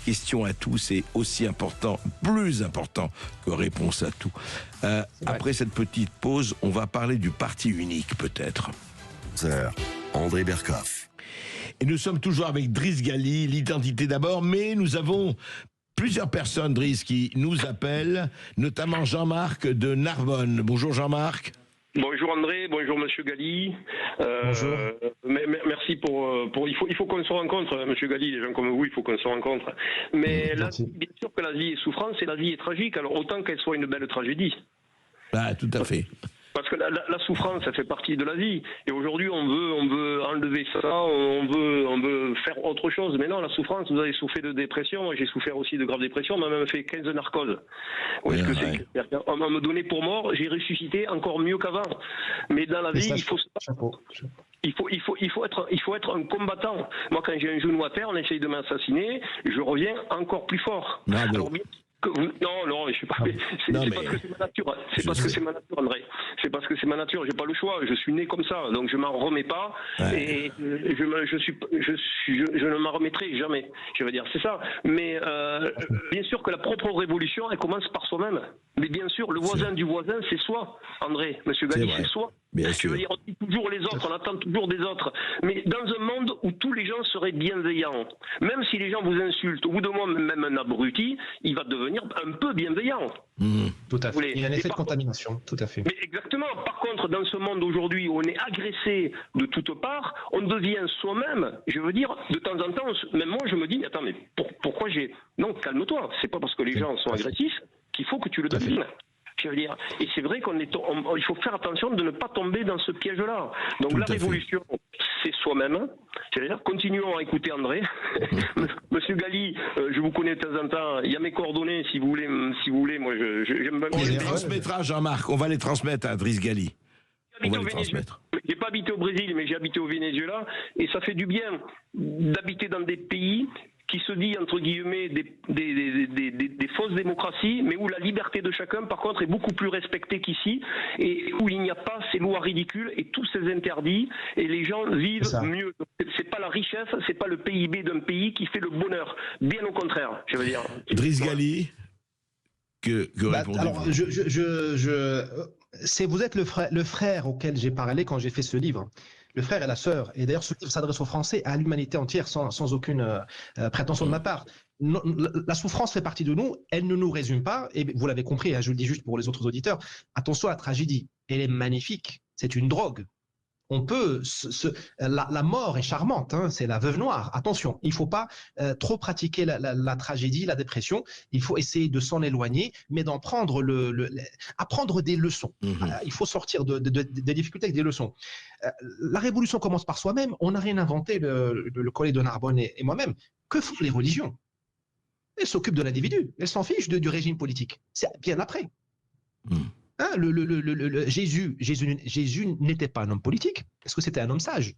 Question à tout, c'est aussi important, plus important que réponse à tout. Après cette petite pause, on va parler du parti unique, peut-être. André Berkoff. Et nous sommes toujours avec Driss Ghali, l'identité d'abord, mais nous avons plusieurs personnes, Driss, qui nous appellent, notamment Jean-Marc de Narbonne. Bonjour Jean-Marc. Bonjour André, bonjour Monsieur Ghali. Bonjour. Merci pour il faut qu'on se rencontre, Monsieur Ghali, des gens comme vous, il faut qu'on se rencontre. Mais bien sûr que la vie est souffrance et la vie est tragique, alors autant qu'elle soit une belle tragédie. Ah, tout à fait. Parce que la souffrance, ça fait partie de la vie. Et aujourd'hui, on veut enlever ça, on veut faire autre chose. Mais non, la souffrance, vous avez souffert de dépression. Moi, j'ai souffert aussi de grave dépression. On m'a même fait 15 narcoses. On m'a me donné pour mort. J'ai ressuscité encore mieux qu'avant. Mais dans la vie, il faut être un combattant. Moi, quand j'ai un genou à terre, on essaye de m'assassiner. Je reviens encore plus fort. Alors, non, je suis pas. C'est parce que c'est ma nature. C'est parce que c'est ma nature, André. C'est parce que c'est ma nature. J'ai pas le choix. Je suis né comme ça, donc je m'en remets pas. Et je ne m'en remettrai jamais. Je veux dire, c'est ça. Mais bien sûr que la propre révolution, elle commence par soi-même. Mais bien sûr, le voisin du voisin, c'est soi, André. Monsieur Ghali, c'est soi. Je veux dire, on dit toujours les autres, on attend toujours des autres. Mais dans un monde où tous les gens seraient bienveillants, même si les gens vous insultent, au bout d'un moment, même un abruti, il va devenir un peu bienveillant. Tout à fait. Il y a un effet de contamination, tout à fait. Mais exactement. Par contre, dans ce monde aujourd'hui où on est agressé de toutes parts, on devient soi-même. Je veux dire, de temps en temps, même moi, je me dis, attends, mais pourquoi j'ai... Non, calme-toi. C'est pas parce que les gens sont agressifs qu'il faut que tu le devines. Je veux dire, et c'est vrai il faut faire attention de ne pas tomber dans ce piège-là. Donc la révolution, c'est soi-même. C'est-à-dire, continuons à écouter André. Monsieur Ghali, je vous connais de temps en temps. Il y a mes coordonnées, si vous voulez. Moi, j'aime bien. On les transmettra, Jean-Marc. On va les transmettre à Driss Ghali. On va les transmettre. J'ai pas habité au Brésil, mais j'ai habité au Venezuela, et ça fait du bien d'habiter dans des pays qui se dit, entre guillemets, des fausses démocraties, mais où la liberté de chacun, par contre, est beaucoup plus respectée qu'ici, et où il n'y a pas ces lois ridicules et tous ces interdits, et les gens vivent mieux. C'est pas la richesse, c'est pas le PIB d'un pays qui fait le bonheur. Bien au contraire, je veux dire. Driss Ghali, que répondez-vous? Alors, vous êtes le frère auquel j'ai parlé quand j'ai fait ce livre. Le frère et la sœur. Et d'ailleurs, ce livre s'adresse aux Français, à l'humanité entière, sans aucune prétention de ma part. La souffrance fait partie de nous, elle ne nous résume pas, et vous l'avez compris, hein, je le dis juste pour les autres auditeurs, attention à la tragédie, elle est magnifique, c'est une drogue. On peut, la mort est charmante, hein, c'est la veuve noire. Attention, il ne faut pas trop pratiquer la tragédie, la dépression. Il faut essayer de s'en éloigner, mais d'en prendre apprendre des leçons. Il faut sortir des difficultés avec des leçons. La révolution commence par soi-même. On n'a rien inventé, le collègue de Narbonne et moi-même. Que font les religions? Elles s'occupent de l'individu. Elles s'en fichent du régime politique. C'est bien après. Hein, Jésus n'était pas un homme politique, parce que c'était un homme sage.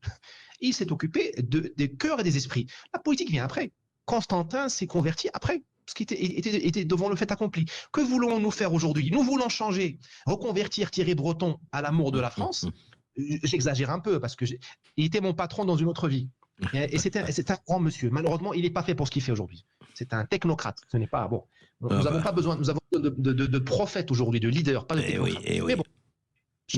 Il s'est occupé des cœurs et des esprits. La politique vient après. Constantin s'est converti après, parce qu'il était devant le fait accompli. Que voulons-nous faire aujourd'hui? Nous voulons changer, reconvertir Thierry Breton à l'amour de la France. J'exagère un peu, parce qu'il était mon patron dans une autre vie. Et c'est un grand monsieur. Malheureusement, il n'est pas fait pour ce qu'il fait aujourd'hui. C'est un technocrate. Ce n'est pas bon. Nous n'avons pas besoin. Nous avons besoin de prophètes aujourd'hui, de leaders, pas de technocrates.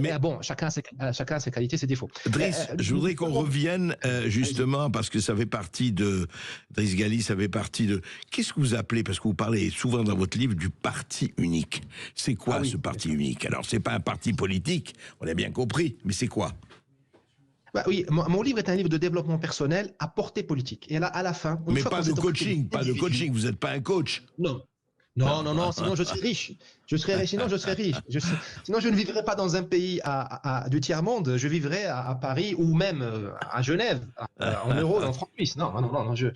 Mais bon, chacun a ses qualités, ses défauts. Driss, je voudrais qu'on revienne justement, parce que ça fait partie de Driss Ghali, ça fait partie de. Qu'est-ce que vous appelez, parce que vous parlez souvent dans votre livre du parti unique. C'est quoi ce parti unique? Alors, c'est pas un parti politique, on l'a bien compris, mais c'est quoi? Bah oui, mon livre est un livre de développement personnel à portée politique. Et là, à la fin... Mais pas de coaching, vous n'êtes pas un coach. Non, sinon je serais riche. Sinon je serais riche. Sinon je ne vivrais pas dans un pays du tiers-monde, je vivrais à Paris ou même à Genève, en euros, en francs suisses. Non, je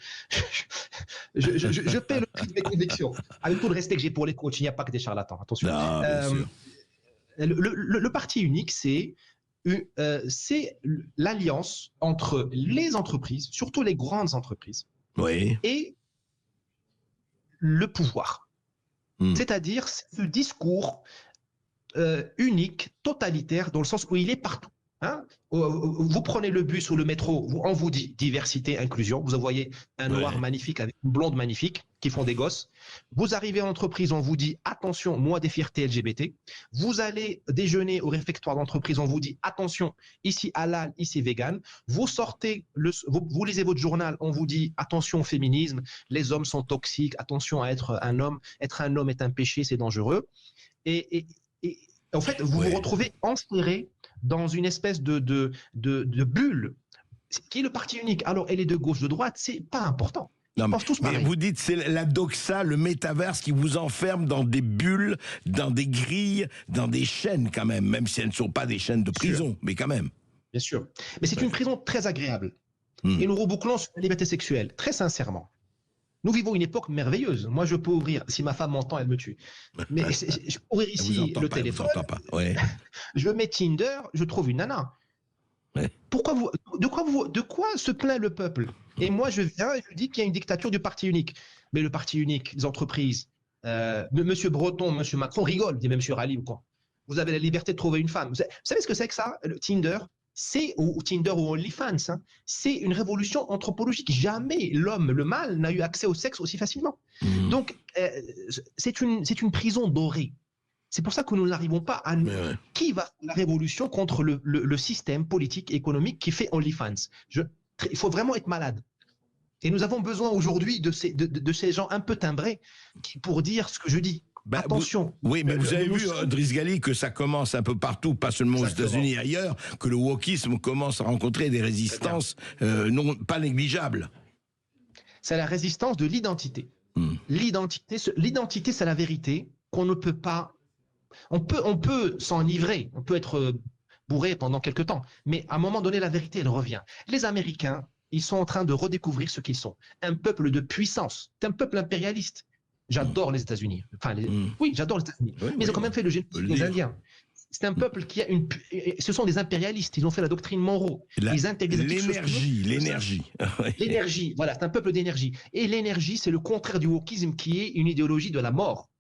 paie le prix de mes convictions. Avec tout le respect que j'ai pour les coachs, il n'y a pas que des charlatans, attention. Non, bien sûr. Le parti unique, c'est l'alliance entre les entreprises, surtout les grandes entreprises, et le pouvoir. C'est-à-dire ce discours unique, totalitaire, dans le sens où il est partout. Hein? Vous prenez le bus ou le métro, on vous dit diversité, inclusion. Vous voyez un noir magnifique avec une blonde magnifique qui font des gosses. Vous arrivez en entreprise, on vous dit attention, mois des fiertés LGBT. Vous allez déjeuner au réfectoire d'entreprise, on vous dit attention, ici halal, ici vegan. Vous sortez, vous lisez votre journal, on vous dit attention au féminisme, les hommes sont toxiques, attention à être un homme est un péché, c'est dangereux. Et en fait, vous vous retrouvez enserré dans une espèce de bulle qui est le parti unique. Alors, elle est de gauche, de droite, c'est pas important. Non, mais vous dites c'est la doxa, le métaverse qui vous enferme dans des bulles, dans des grilles, dans des chaînes quand même si elles ne sont pas des chaînes de prison, mais quand même. Bien sûr. Mais c'est une prison très agréable. Et nous rebouclons sur la liberté sexuelle, très sincèrement. Nous vivons une époque merveilleuse. Moi, je peux ouvrir, si ma femme m'entend, elle me tue. Mais je peux ouvrir ici le téléphone. Je mets Tinder, je trouve une nana. Pourquoi de quoi se plaint le peuple? Et moi, je viens et je dis qu'il y a une dictature du parti unique. Mais le parti unique, les entreprises, M. Breton, M. Macron rigole, dit même M. Rally ou quoi. Vous avez la liberté de trouver une femme. Vous savez ce que c'est que ça, le Tinder? Ou Tinder ou OnlyFans, hein, c'est une révolution anthropologique. Jamais l'homme, le mâle, n'a eu accès au sexe aussi facilement. Donc, c'est une prison dorée. C'est pour ça que nous n'arrivons pas à... Qui va faire la révolution contre le système politique et économique qui fait OnlyFans? Il faut vraiment être malade. Et nous avons besoin aujourd'hui de ces gens un peu timbrés pour dire ce que je dis. Attention. Mais vous avez vu, Driss Ghali, que ça commence un peu partout, pas seulement aux États-Unis, ailleurs, que le wokisme commence à rencontrer des résistances pas négligeables. C'est la résistance de l'identité. L'identité, c'est la vérité qu'on ne peut pas... On peut s'enivrer, on peut être bourré pendant quelque temps, mais à un moment donné, la vérité, elle revient. Les Américains, ils sont en train de redécouvrir ce qu'ils sont. Un peuple de puissance, un peuple impérialiste. J'adore les États-Unis. Oui, j'adore les États-Unis. Mais ils ont quand même fait le génocide des Indiens. C'est un peuple qui a ce sont des impérialistes. Ils ont fait la doctrine Monroe. L'énergie. L'énergie. Voilà, c'est un peuple d'énergie. Et l'énergie, c'est le contraire du wokisme qui est une idéologie de la mort.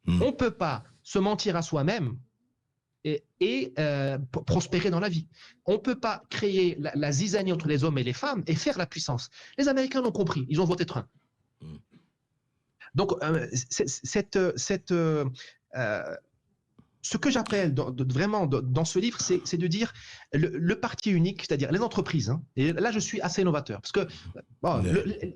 On ne peut pas se mentir à soi-même et prospérer dans la vie. On ne peut pas créer la zizanie entre les hommes et les femmes et faire la puissance. Les Américains l'ont compris. Ils ont voté Trump. Donc, ce que j'appelle vraiment dans ce livre, c'est de dire le parti unique, c'est-à-dire les entreprises. Hein, et là, je suis assez novateur parce que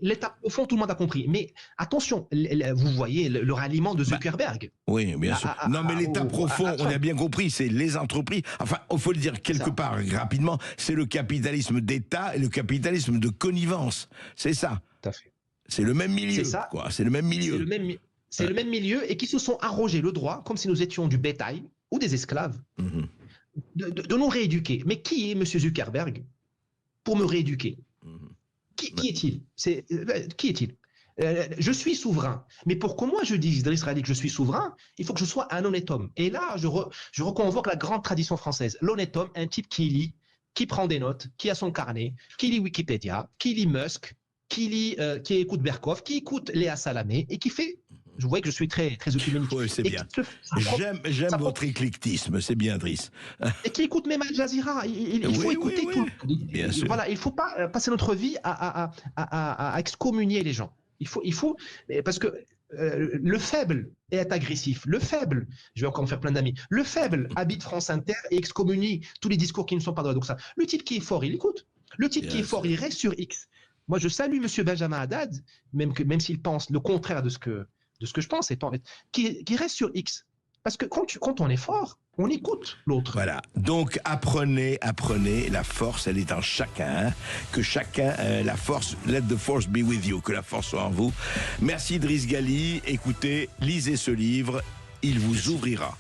l'État profond, tout le monde a compris. Mais attention, vous voyez le ralliement de Zuckerberg. Oui, bien sûr. Non, mais l'État profond, on a bien compris, c'est les entreprises. Enfin, il faut le dire quelque part rapidement, c'est le capitalisme d'État et le capitalisme de connivence. C'est ça. Tout à fait. C'est le même milieu. C'est ça. Quoi. C'est le même milieu. C'est le même milieu et qui se sont arrogés le droit, comme si nous étions du bétail ou des esclaves, de nous rééduquer. Mais qui est M. Zuckerberg pour me rééduquer? Qui est-il? Qui est-il? Je suis souverain. Mais pour que moi je dise, Driss Rally, que je suis souverain, il faut que je sois un honnête homme. Et là, je reconvoque la grande tradition française. L'honnête homme, un type qui lit, qui prend des notes, qui a son carnet, qui lit Wikipédia, qui lit Musk, qui écoute Berkoff, qui écoute Léa Salamé et qui fait... Je vois que je suis très œcuménique. Oui, c'est bien. J'aime votre éclectisme, c'est bien, Driss. Et qui écoute même Al Jazeera. Il faut écouter tout. Bien sûr. Voilà, il ne faut pas passer notre vie à excommunier les gens. Il faut parce que le faible est agressif. Le faible, je vais encore me faire plein d'amis, le faible habite France Inter et excommunie tous les discours qui ne sont pas droits. Donc ça, le type qui est fort, il écoute. Le type qui est fort, il reste sur X. Moi, je salue M. Benjamin Haddad, même s'il pense le contraire de ce que je pense, qui reste sur X. Parce que quand on est fort, on écoute l'autre. Voilà. Donc, apprenez. La force, elle est en chacun. Que chacun, la force, let the force be with you. Que la force soit en vous. Merci, Driss Ghali. Écoutez, lisez ce livre. Il vous ouvrira.